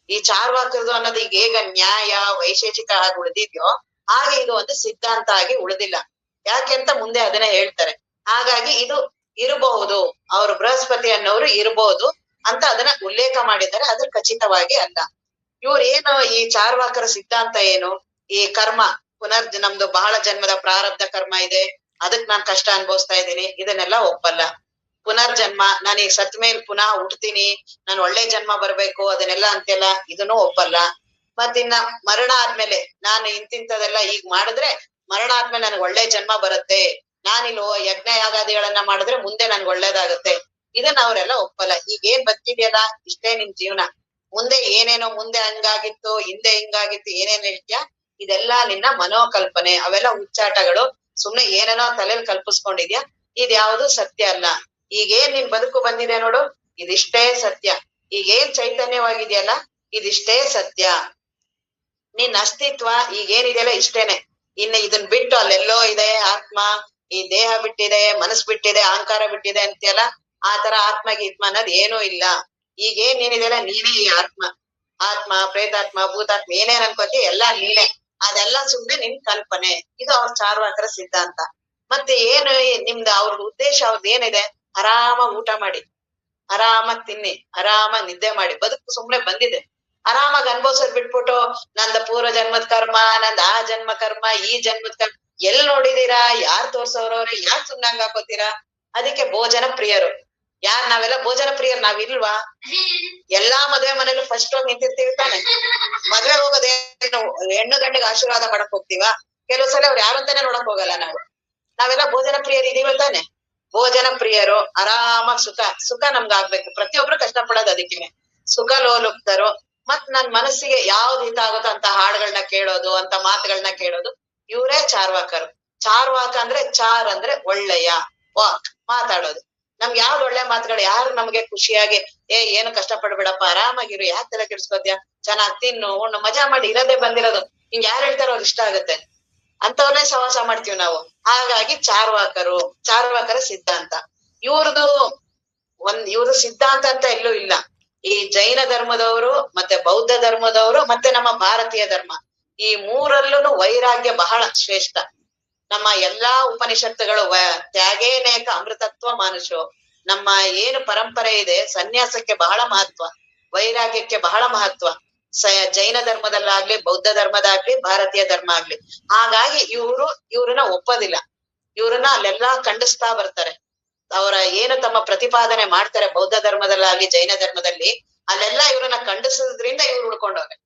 ಈ ಚಾರ್ವಾಕರದು ಅನ್ನೋದು ಈಗ ಹೇಗ ನ್ಯಾಯ ವೈಶೇಷಿಕ ಆಗಿ ಉಳಿದಿದ್ಯೋ ಹಾಗೆ ಇದು ಒಂದು ಸಿದ್ಧಾಂತ ಆಗಿ ಉಳಿದಿಲ್ಲ. ಯಾಕೆಂತ ಮುಂದೆ ಅದನ್ನೇ ಹೇಳ್ತಾರೆ. ಹಾಗಾಗಿ ಇದು ಇರಬಹುದು, ಅವರು ಬೃಹಸ್ಪತಿ ಅನ್ನೋರು ಇರಬಹುದು ಅಂತ ಅದನ್ನ ಉಲ್ಲೇಖ ಮಾಡಿದ್ದಾರೆ. ಅದ್ರ ಖಚಿತವಾಗಿ ಅಲ್ಲ. ಇವ್ರೇನು ಈ ಚಾರ್ವಾಕರ ಸಿದ್ಧಾಂತ ಏನು? ಈ ಕರ್ಮ ನಮ್ದು ಬಹಳ ಜನ್ಮದ ಪ್ರಾರಬ್ಧ ಕರ್ಮ ಇದೆ, ಅದಕ್ ನಾನ್ ಕಷ್ಟ ಅನುಭವಿಸ್ತಾ ಇದ್ದೀನಿ, ಇದನ್ನೆಲ್ಲ ಒಪ್ಪಲ್ಲ. ಪುನರ್ಜನ್ಮ, ನಾನು ಈಗ ಸತ್ ಮೇಲೆ ಪುನಃ ಹುಟ್ತೀನಿ, ನಾನು ಒಳ್ಳೆ ಜನ್ಮ ಬರ್ಬೇಕು ಅದನ್ನೆಲ್ಲ ಅಂತೆಲ್ಲ ಇದನ್ನು ಒಪ್ಪಲ್ಲ. ಮತ್ತಿನ್ನ ಮರಣ ಆದ್ಮೇಲೆ ನಾನು ಇಂತಿಂತದೆಲ್ಲ ಈಗ ಮಾಡಿದ್ರೆ ಮರಣ ಆದ್ಮೇಲೆ ನನ್ಗೆ ಒಳ್ಳೆ ಜನ್ಮ ಬರುತ್ತೆ, ನಾನಿಲ್ಲಿ ಯಜ್ಞ ಯಾಗಾದಿಗಳನ್ನ ಮಾಡಿದ್ರೆ ಮುಂದೆ ನನ್ಗೆ ಒಳ್ಳೇದಾಗತ್ತೆ, ಇದನ್ನ ಅವರೆಲ್ಲ ಒಪ್ಪಲ್ಲ. ಈಗ ಏನ್ ಬದುಕಿದ್ಯಲ್ಲ ಇಷ್ಟೇ ನಿನ್ ಜೀವನ, ಮುಂದೆ ಏನೇನೋ ಮುಂದೆ ಹಂಗಾಗಿತ್ತು ಹಿಂದೆ ಹಿಂಗಾಗಿತ್ತು ಏನೇನ್ ಹೇಳ್ತೀಯ ಇದೆಲ್ಲ ನಿನ್ನ ಮನೋಕಲ್ಪನೆ, ಅವೆಲ್ಲ ಹುಚ್ಚಾಟಗಳು, ಸುಮ್ನೆ ಏನೇನೋ ತಲೆಯಲ್ಲಿ ಕಲ್ಪಿಸ್ಕೊಂಡಿದ್ಯಾ, ಇದ್ಯಾವುದು ಸತ್ಯ ಅಲ್ಲ. ಈಗೇನ್ ನಿನ್ ಬದುಕು ಬಂದಿದೆ ನೋಡು ಇದಿಷ್ಟೇ ಸತ್ಯ. ಈಗೇನ್ ಚೈತನ್ಯವಾಗಿದೆಯಲ್ಲ ಇದಿಷ್ಟೇ ಸತ್ಯ. ನಿನ್ ಅಸ್ತಿತ್ವ ಈಗೇನಿದೆಯಲ್ಲ ಇಷ್ಟೇನೆ. ಇನ್ನು ಇದನ್ ಬಿಟ್ಟು ಅಲ್ಲೆಲ್ಲೋ ಇದೆ ಆತ್ಮ, ಈ ದೇಹ ಬಿಟ್ಟಿದೆ, ಮನಸ್ ಬಿಟ್ಟಿದೆ, ಅಹಂಕಾರ ಬಿಟ್ಟಿದೆ ಅಂತೆಲ್ಲ ಆ ತರ ಆತ್ಮ ಗೀತ್ಮ ಅನ್ನೋದ್ ಏನೂ ಇಲ್ಲ. ಈಗೇನ್ ಏನಿದೆಯಲ್ಲ ನೀನೇ ಈ ಆತ್ಮ. ಆತ್ಮ, ಪ್ರೇತಾತ್ಮ, ಭೂತಾತ್ಮ ಏನೇನ್ ಅನ್ಕೋತಿ ಎಲ್ಲ ನೀನೇ. ಅದೆಲ್ಲ ಸುಮ್ನೆ ನಿನ್ ಕಲ್ಪನೆ. ಇದು ಅವ್ರ ಚಾರ್ವಾಕರ ಸಿದ್ಧಾಂತ. ಮತ್ತೆ ಏನು ನಿಮ್ದು ಅವ್ರದ್ದು ಉದ್ದೇಶ ಅವ್ರದ್ದು ಏನಿದೆ? ಆರಾಮಾಗಿ ಊಟ ಮಾಡಿ, ಆರಾಮಾಗಿ ತಿನ್ನಿ, ಆರಾಮಾಗಿ ನಿದ್ದೆ ಮಾಡಿ, ಬದುಕು ಸುಮ್ನೆ ಬಂದಿದೆ, ಆರಾಮಾಗಿ ಅನ್ಭವ್ಸೋದ್ ಬಿಟ್ಬಿಟ್ಟು ನಂದ ಪೂರ್ವ ಜನ್ಮದ ಕರ್ಮ, ನಂದ ಆ ಜನ್ಮ ಕರ್ಮ, ಈ ಜನ್ಮದ ಕರ್ಮ ಎಲ್ ನೋಡಿದೀರಾ? ಯಾರ್ ತೋರ್ಸೋರವ್ರೆ? ಯಾರ್ ಸುಮ್ನಂಗ್ ಹಾಕೋತೀರಾ? ಅದಕ್ಕೆ ಭೋಜನ ಪ್ರಿಯರು. ನಾವೆಲ್ಲ ಭೋಜನ ಪ್ರಿಯರ್ ನಾವಿಲ್ವಾ? ಎಲ್ಲಾ ಮದ್ವೆ ಮನೇಲಿ ಫಸ್ಟ್ ಹೋಗಿ ನಿಂತಿರ್ತೀವಿ ತಾನೆ. ಮದ್ವೆ ಹೋಗೋದೇನು ಹೆಣ್ಣು ಗಂಡಿಗೆ ಆಶೀರ್ವಾದ ಮಾಡಕ್ ಹೋಗ್ತೀವಾ? ಕೆಲವು ಸಲ ಅವ್ರು ಯಾರು ಅಂತಾನೆ ನೋಡಕ್ ಹೋಗಲ್ಲ ನಾವು. ನಾವೆಲ್ಲ ಭೋಜನ ಪ್ರಿಯರು ಇದೀವ ತಾನೆ. ಭೋಜನ ಪ್ರಿಯರು, ಆರಾಮಾಗಿ ಸುಖ ನಮ್ಗ ಆಗ್ಬೇಕು. ಪ್ರತಿಯೊಬ್ರು ಕಷ್ಟ ಪಡೋದು ಅದಕ್ಕೇನೆ. ಸುಖ ಲೋಲುಪ್ತರು. ಮತ್ ನನ್ ಮನಸ್ಸಿಗೆ ಯಾವ್ದು ಹಿತ ಆಗುತ್ತೋ ಅಂತ ಹಾಡುಗಳನ್ನ ಕೇಳೋದು, ಅಂತ ಮಾತುಗಳನ್ನ ಕೇಳೋದು, ಇವರೇ ಚಾರ್ವಾಕರು. ಚಾರ್ವಾಕ ಅಂದ್ರೆ ಚಾರ್ ಅಂದ್ರೆ ಒಳ್ಳೆಯ, ವಾಕ್ ಮಾತಾಡೋದು. ನಮ್ಗೆ ಯಾವ್ದು ಒಳ್ಳೆ ಮಾತುಗಳು, ಯಾರು ನಮ್ಗೆ ಖುಷಿಯಾಗಿ ಏನು ಕಷ್ಟ ಪಡ್ಬೇಡಪ್ಪ ಆರಾಮಾಗಿರು, ಯಾಕೆ ತಲೆ ಕೆಡ್ಸ್ಕೊತ್ಯಾ, ಚೆನ್ನಾಗ್ ತಿನ್ನು ಉಣ್ಣು ಮಜಾ ಮಾಡಿ ಇರೋದೇ ಬಂದಿರೋದು, ಹಿಂಗ್ ಯಾರು ಹೇಳ್ತಾರೋ ಅವ್ರು ಇಷ್ಟ ಆಗುತ್ತೆ ಅಂತವ್ರನ್ನೇ ಸಹವಾಸ ಮಾಡ್ತೀವಿ ನಾವು. ಹಾಗಾಗಿ ಚಾರ್ವಾಕರ ಸಿದ್ಧಾಂತ ಇವ್ರದು ಇವ್ರ ಸಿದ್ಧಾಂತ ಅಂತ ಎಲ್ಲೂ ಇಲ್ಲ. ಈ ಜೈನ ಧರ್ಮದವರು ಮತ್ತೆ ಬೌದ್ಧ ಧರ್ಮದವರು ಮತ್ತೆ ನಮ್ಮ ಭಾರತೀಯ ಧರ್ಮ, ಈ ಮೂರಲ್ಲೂ ವೈರಾಗ್ಯ ಬಹಳ ಶ್ರೇಷ್ಠ. ನಮ್ಮ ಎಲ್ಲಾ ಉಪನಿಷತ್ತುಗಳು ತ್ಯಾಗೇನೇಕ ಅಮೃತತ್ವ ಮಾನುಷೋ, ನಮ್ಮ ಏನು ಪರಂಪರೆ ಇದೆ ಸನ್ಯಾಸಕ್ಕೆ ಬಹಳ ಮಹತ್ವ, ವೈರಾಗ್ಯಕ್ಕೆ ಬಹಳ ಮಹತ್ವ. ಜೈನ ಧರ್ಮದಲ್ಲಾಗ್ಲಿ, ಬೌದ್ಧ ಧರ್ಮದಾಗ್ಲಿ, ಭಾರತೀಯ ಧರ್ಮ ಆಗ್ಲಿ. ಹಾಗಾಗಿ ಇವ್ರನ್ನ ಒಪ್ಪೋದಿಲ್ಲ. ಇವ್ರನ್ನ ಅಲ್ಲೆಲ್ಲಾ ಖಂಡಿಸ್ತಾ ಬರ್ತಾರೆ. ಅವರ ಏನು ತಮ್ಮ ಪ್ರತಿಪಾದನೆ ಮಾಡ್ತಾರೆ ಬೌದ್ಧ ಧರ್ಮದಲ್ಲಾಗ್ಲಿ ಜೈನ ಧರ್ಮದಲ್ಲಿ, ಅಲ್ಲೆಲ್ಲಾ ಇವ್ರನ್ನ ಖಂಡಿಸೋದ್ರಿಂದ ಇವ್ರು ಉಳ್ಕೊಂಡವ್ರೆ.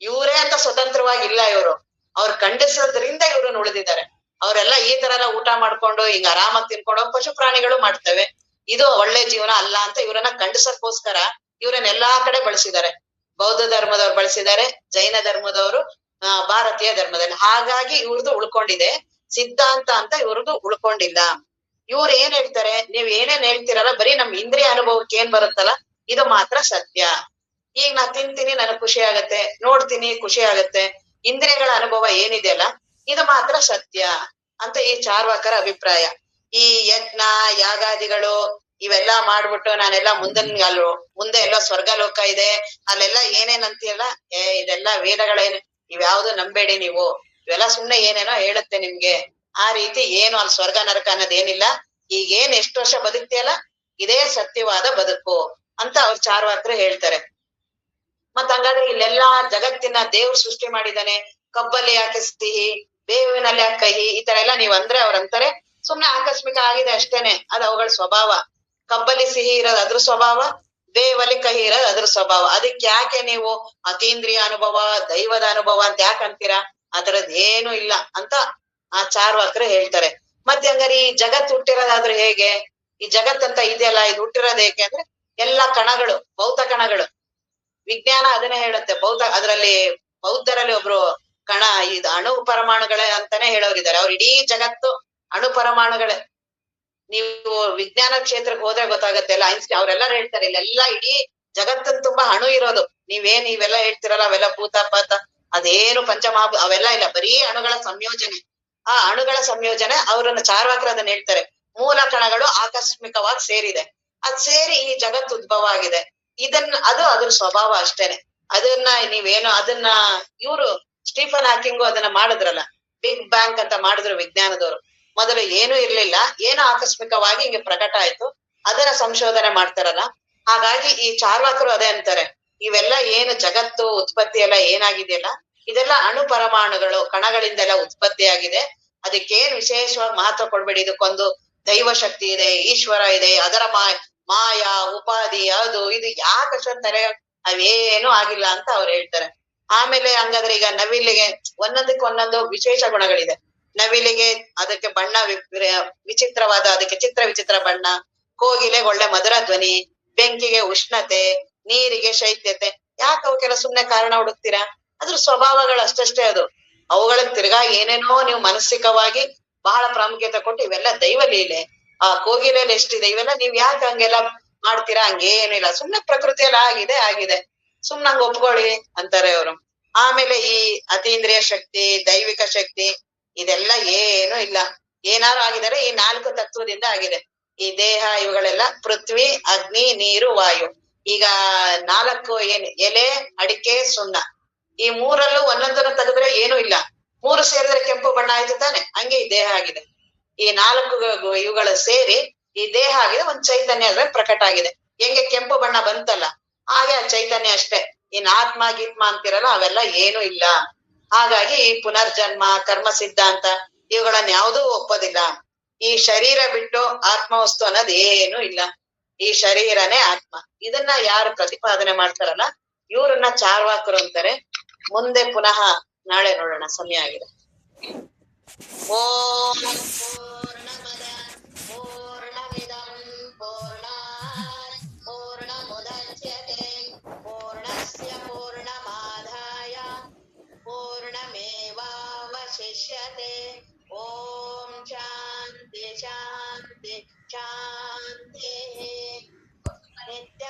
ಇವ್ರೇ ಅಂತ ಸ್ವತಂತ್ರವಾಗಿಲ್ಲ ಇವ್ರು, ಅವ್ರು ಖಂಡಿಸೋದ್ರಿಂದ ಇವ್ರನ್ನ ಉಳಿದಿದ್ದಾರೆ. ಅವರೆಲ್ಲ ಈ ತರ ಎಲ್ಲ ಊಟ ಮಾಡ್ಕೊಂಡು ಹಿಂಗ ಆರಾಮಾಗಿ ತಿನ್ಕೊಂಡು ಪಶು ಪ್ರಾಣಿಗಳು ಮಾಡ್ತವೆ, ಇದು ಒಳ್ಳೆ ಜೀವನ ಅಲ್ಲ ಅಂತ ಇವ್ರನ್ನ ಖಂಡಿಸಕ್ಕೋಸ್ಕರ ಇವ್ರನ್ನ ಎಲ್ಲಾ ಕಡೆ ಬಳಸಿದ್ದಾರೆ. ಬೌದ್ಧ ಧರ್ಮದವ್ರು ಬಳಸಿದ್ದಾರೆ, ಜೈನ ಧರ್ಮದವರು, ಭಾರತೀಯ ಧರ್ಮದಲ್ಲಿ. ಹಾಗಾಗಿ ಇವ್ರದ್ದು ಉಳ್ಕೊಂಡಿದೆ, ಸಿದ್ಧಾಂತ ಅಂತ ಇವ್ರದ್ದು ಉಳ್ಕೊಂಡಿಲ್ಲ. ಇವ್ರು ಏನ್ ಹೇಳ್ತಾರೆ, ನೀವ್ ಏನೇನ್ ಹೇಳ್ತೀರಲ್ಲ ಬರೀ ನಮ್ ಇಂದ್ರಿಯ ಅನುಭವಕ್ಕೆ ಏನ್ ಬರುತ್ತಲ್ಲ ಇದು ಮಾತ್ರ ಸತ್ಯ. ಈಗ ನಾ ತಿಂತೀನಿ ನನಗ್ ಖುಷಿ ಆಗತ್ತೆ, ನೋಡ್ತೀನಿ ಖುಷಿ ಆಗತ್ತೆ, ಇಂದ್ರಿಯಗಳ ಅನುಭವ ಏನಿದೆಯಲ್ಲ ಇದು ಮಾತ್ರ ಸತ್ಯ ಅಂತ ಈ ಚಾರ್ವಾಕರ ಅಭಿಪ್ರಾಯ. ಈ ಯಜ್ಞ ಯಾಗಾದಿಗಳು ಇವೆಲ್ಲ ಮಾಡ್ಬಿಟ್ಟು ನಾನೆಲ್ಲ ಮುಂದೆ ಎಲ್ಲ ಸ್ವರ್ಗ ಲೋಕ ಇದೆ ಅಲ್ಲೆಲ್ಲ ಏನೇನ್ ಅಂತೀಯಲ್ಲ ಇದೆಲ್ಲ ವೇದಗಳೇನು ಇವ್ಯಾವ್ದು ನಂಬೇಡಿ ನೀವು, ಇವೆಲ್ಲ ಸುಮ್ನೆ ಏನೇನೋ ಹೇಳುತ್ತೆ ನಿಮ್ಗೆ. ಆ ರೀತಿ ಏನು ಅಲ್ಲಿ ಸ್ವರ್ಗ ನರಕ ಅನ್ನೋದೇನಿಲ್ಲ. ಈಗೇನ್ ಎಷ್ಟು ವರ್ಷ ಬದುಕ್ತಿಯಲ್ಲ ಇದೇ ಸತ್ಯವಾದ ಬದುಕು ಅಂತ ಅವ್ರು ಚಾರ್ವಾಕರು ಹೇಳ್ತಾರೆ. ಮತ್ ಹಂಗಾದ್ರೆ ಇಲ್ಲೆಲ್ಲಾ ಜಗತ್ತಿನ ದೇವ್ರು ಸೃಷ್ಟಿ ಮಾಡಿದಾನೆ, ಕಬ್ಬಲ್ಲಿ ಯಾಕೆ ಸಿಹಿ, ಬೇವಿನಲ್ಲಿ ಯಾಕೆ ಕಹಿ, ಈ ತರ ಎಲ್ಲ ನೀವ್ ಅಂದ್ರೆ ಅವ್ರಂತಾರೆ ಸುಮ್ನೆ ಆಕಸ್ಮಿಕ ಆಗಿದೆ ಅಷ್ಟೇನೆ, ಅದು ಅವುಗಳ ಸ್ವಭಾವ. ಕಬ್ಬಲ್ಲಿ ಸಿಹಿ ಇರೋದು ಅದ್ರ ಸ್ವಭಾವ, ಬೇವಲ್ಲಿ ಕಹಿ ಇರೋದು ಅದ್ರ ಸ್ವಭಾವ. ಅದಕ್ಕೆ ಯಾಕೆ ನೀವು ಅತೀಂದ್ರಿಯ ಅನುಭವ ದೈವದ ಅನುಭವ ಅಂತ ಯಾಕೆ ಅಂತೀರಾ? ಆ ತರದ್ ಏನು ಇಲ್ಲ ಅಂತ ಆ ಚಾರ್ವಾಕರು ಹೇಳ್ತಾರೆ. ಮತ್ತೆ ಹಂಗಾರೆ ಈ ಜಗತ್ ಹುಟ್ಟಿರೋದಾದ್ರೆ ಹೇಗೆ? ಈ ಜಗತ್ತಂತ ಇದೆಯಲ್ಲ ಇದು ಹುಟ್ಟಿರೋದು ಹೇಗೆ ಅಂದ್ರೆ ಎಲ್ಲಾ ಕಣಗಳು, ಭೌತ ಕಣಗಳು. ವಿಜ್ಞಾನ ಅದನ್ನೇ ಹೇಳುತ್ತೆ. ಅದ್ರಲ್ಲಿ ಬೌದ್ಧರಲ್ಲಿ ಒಬ್ರು ಕಣ ಇದು ಅಣು ಪರಮಾಣುಗಳೇ ಅಂತಾನೆ ಹೇಳೋರಿದ್ದಾರೆ. ಅವ್ರು ಇಡೀ ಜಗತ್ತು ಅಣು ಪರಮಾಣುಗಳೇ. ನೀವು ವಿಜ್ಞಾನ ಕ್ಷೇತ್ರಕ್ಕೆ ಹೋದ್ರೆ ಗೊತ್ತಾಗತ್ತೆ ಎಲ್ಲ. ಐನ್ಸ್ಟೈನ್ ಅವರೆಲ್ಲ ಹೇಳ್ತಾರೆ ಇಲ್ಲೆಲ್ಲ ಇಡೀ ಜಗತ್ತನ್ ತುಂಬಾ ಅಣು ಇರೋದು. ನೀವೆಲ್ಲ ಹೇಳ್ತಿರಲ್ಲ ಅವೆಲ್ಲ ಭೂತ ಪಾತ ಅದೇನು ಪಂಚಮಹಾ ಅವೆಲ್ಲ ಇಲ್ಲ, ಬರೀ ಅಣುಗಳ ಸಂಯೋಜನೆ. ಆ ಅಣುಗಳ ಸಂಯೋಜನೆ ಅವ್ರನ್ನ ಚಾರ್ವಾಕರು ಅದನ್ನ ಹೇಳ್ತಾರೆ. ಮೂಲ ಕಣಗಳು ಆಕಸ್ಮಿಕವಾಗಿ ಸೇರಿದೆ, ಅದ್ ಸೇರಿ ಈ ಜಗತ್ತು ಉದ್ಭವ ಆಗಿದೆ. ಅದ್ರ ಸ್ವಭಾವ ಅಷ್ಟೇನೆ. ಅದನ್ನ ನೀವೇನು ಅದನ್ನ ಇವ್ರು ಸ್ಟೀಫನ್ ಹಾಕಿಂಗು ಅದನ್ನ ಮಾಡಿದ್ರಲ್ಲ, ಬಿಗ್ ಬ್ಯಾಂಗ್ ಅಂತ ಮಾಡಿದ್ರು ವಿಜ್ಞಾನದವರು. ಮೊದಲು ಏನೂ ಇರ್ಲಿಲ್ಲ, ಏನೋ ಆಕಸ್ಮಿಕವಾಗಿ ಹಿಂಗೆ ಪ್ರಕಟ ಆಯ್ತು, ಅದನ್ನ ಸಂಶೋಧನೆ ಮಾಡ್ತಾರಲ್ಲ. ಹಾಗಾಗಿ ಈ ಚಾರ್ವಾಕರು ಅದೇ ಅಂತಾರೆ, ಇವೆಲ್ಲ ಏನು ಜಗತ್ತು ಉತ್ಪತ್ತಿ ಎಲ್ಲ ಏನಾಗಿದೆಯಲ್ಲ ಇದೆಲ್ಲ ಅಣು ಪರಮಾಣುಗಳು ಕಣಗಳಿಂದೆಲ್ಲ ಉತ್ಪತ್ತಿ ಆಗಿದೆ. ಅದಕ್ಕೇನ್ ವಿಶೇಷವಾಗಿ ಮಹತ್ವ ಕೊಡ್ಬೇಡಿ, ಇದಕ್ಕೊಂದು ದೈವ ಶಕ್ತಿ ಇದೆ, ಈಶ್ವರ ಇದೆ, ಅದರ ಮಾಯಾ ಉಪಾಧಿ ಅದು ಇದು ಯಾಕಂತಾರೆ ಅವೇನು ಆಗಿಲ್ಲ ಅಂತ ಅವ್ರು ಹೇಳ್ತಾರೆ. ಆಮೇಲೆ ಹಂಗಾದ್ರೆ ಈಗ ನವಿಲಿಗೆ ಒಂದೊಂದಕ್ಕೆ ವಿಶೇಷ ಗುಣಗಳಿದೆ. ನವಿಲಿಗೆ ಅದಕ್ಕೆ ಬಣ್ಣ ವಿಚಿತ್ರವಾದ, ಅದಕ್ಕೆ ವಿಚಿತ್ರ ಬಣ್ಣ. ಕೋಗಿಲೆಗೆ ಒಳ್ಳೆ ಮಧುರ ಧ್ವನಿ, ಬೆಂಕಿಗೆ ಉಷ್ಣತೆ, ನೀರಿಗೆ ಶೈತ್ಯತೆ. ಯಾಕೆ ಅವಕ್ಕೆಲ್ಲ ಸುಮ್ನೆ ಕಾರಣ ಹುಡುಕ್ತೀರಾ? ಅದ್ರ ಸ್ವಭಾವಗಳು ಅಷ್ಟಷ್ಟೇ ಅದು. ಅವುಗಳಿಗೆ ತಿರ್ಗಾ ಏನೇನೋ ನೀವು ಮಾನಸಿಕವಾಗಿ ಬಹಳ ಪ್ರಾಮುಖ್ಯತೆ ಕೊಟ್ಟು ಇವೆಲ್ಲ ದೈವ ಲೀಲೆ. ಆ ಕೋಗಿಲೆಯಲ್ಲಿ ಎಷ್ಟಿದೆ, ಇವೆಲ್ಲ ನೀವ್ ಯಾಕೆ ಹಂಗೆಲ್ಲ ಮಾಡ್ತೀರಾ? ಹಂಗೇನಿಲ್ಲ, ಸುಮ್ನೆ ಪ್ರಕೃತಿಯಲ್ಲಿ ಆಗಿದೆ ಸುಮ್ನೆ ಹಂಗ ಒಪ್ಕೊಳ್ಳಿ ಅಂತಾರೆ ಅವರು. ಆಮೇಲೆ ಈ ಅತೀಂದ್ರಿಯ ಶಕ್ತಿ ದೈವಿಕ ಶಕ್ತಿ ಇದೆಲ್ಲ ಏನು ಇಲ್ಲ. ಏನಾರು ಆಗಿದರೆ ಈ 4 ತತ್ವದಿಂದ ಆಗಿದೆ. ಈ ದೇಹ ಇವುಗಳೆಲ್ಲ ಪೃಥ್ವಿ ಅಗ್ನಿ ನೀರು ವಾಯು. ಈಗ 4 ಎಲೆ ಅಡಿಕೆ ಸುಣ್ಣ, ಈ 3ರಲ್ಲೂ ಒಂದೊಂದನ್ನು ತೆಗೆದ್ರೆ ಏನು ಇಲ್ಲ. 3 ಸೇರಿದ್ರೆ ಕೆಂಪು ಬಣ್ಣ ಆಯ್ತು ತಾನೆ, ಹಂಗೆ ಈ ದೇಹ ಆಗಿದೆ. ಈ 4 ಇವುಗಳು ಸೇರಿ ಈ ದೇಹ ಆಗಿದೆ, ಒಂದ್ ಚೈತನ್ಯ ಅದ್ರಲ್ಲಿ ಪ್ರಕಟ ಆಗಿದೆ. ಹೆಂಗೆ ಕೆಂಪು ಬಣ್ಣ ಬಂತಲ್ಲ ಹಾಗೆ ಆ ಚೈತನ್ಯ ಅಷ್ಟೇ. ಇನ್ ಆತ್ಮ ಗೀತ್ಮ ಅಂತಿರಲ್ಲ ಅವೆಲ್ಲ ಏನು ಇಲ್ಲ. ಹಾಗಾಗಿ ಈ ಪುನರ್ಜನ್ಮ ಕರ್ಮ ಸಿದ್ಧಾಂತ ಇವುಗಳನ್ನ ಯಾವುದೂ ಒಪ್ಪೋದಿಲ್ಲ. ಈ ಶರೀರ ಬಿಟ್ಟು ಆತ್ಮವಸ್ತು ಅನ್ನೋದು ಏನು ಇಲ್ಲ, ಈ ಶರೀರನೇ ಆತ್ಮ. ಇದನ್ನ ಯಾರು ಪ್ರತಿಪಾದನೆ ಮಾಡ್ತಾರಲ್ಲ ಇವ್ರನ್ನ ಚಾರ್ವಾಕರು ಅಂತಾರೆ. ಮುಂದೆ ಪುನಃ ನಾಳೆ ನೋಡೋಣ, ಸಮಯ ಆಗಿದೆ. ಓಂ ಪೂರ್ಣಮದ ಪೂರ್ಣಮಿದಂ ಪೂರ್ಣಾತ್ ಪೂರ್ಣಮುದಚ್ಯತೆ ಪೂರ್ಣಸ್ಯ ಪೂರ್ಣಮಾದಾಯ ಪೂರ್ಣಮೇವಾವಶಿಷ್ಯತೆ. ಓಂ ಶಾಂತಿ ಶಾಂತಿ ಶಾಂತಿ. ನಿತ್ಯ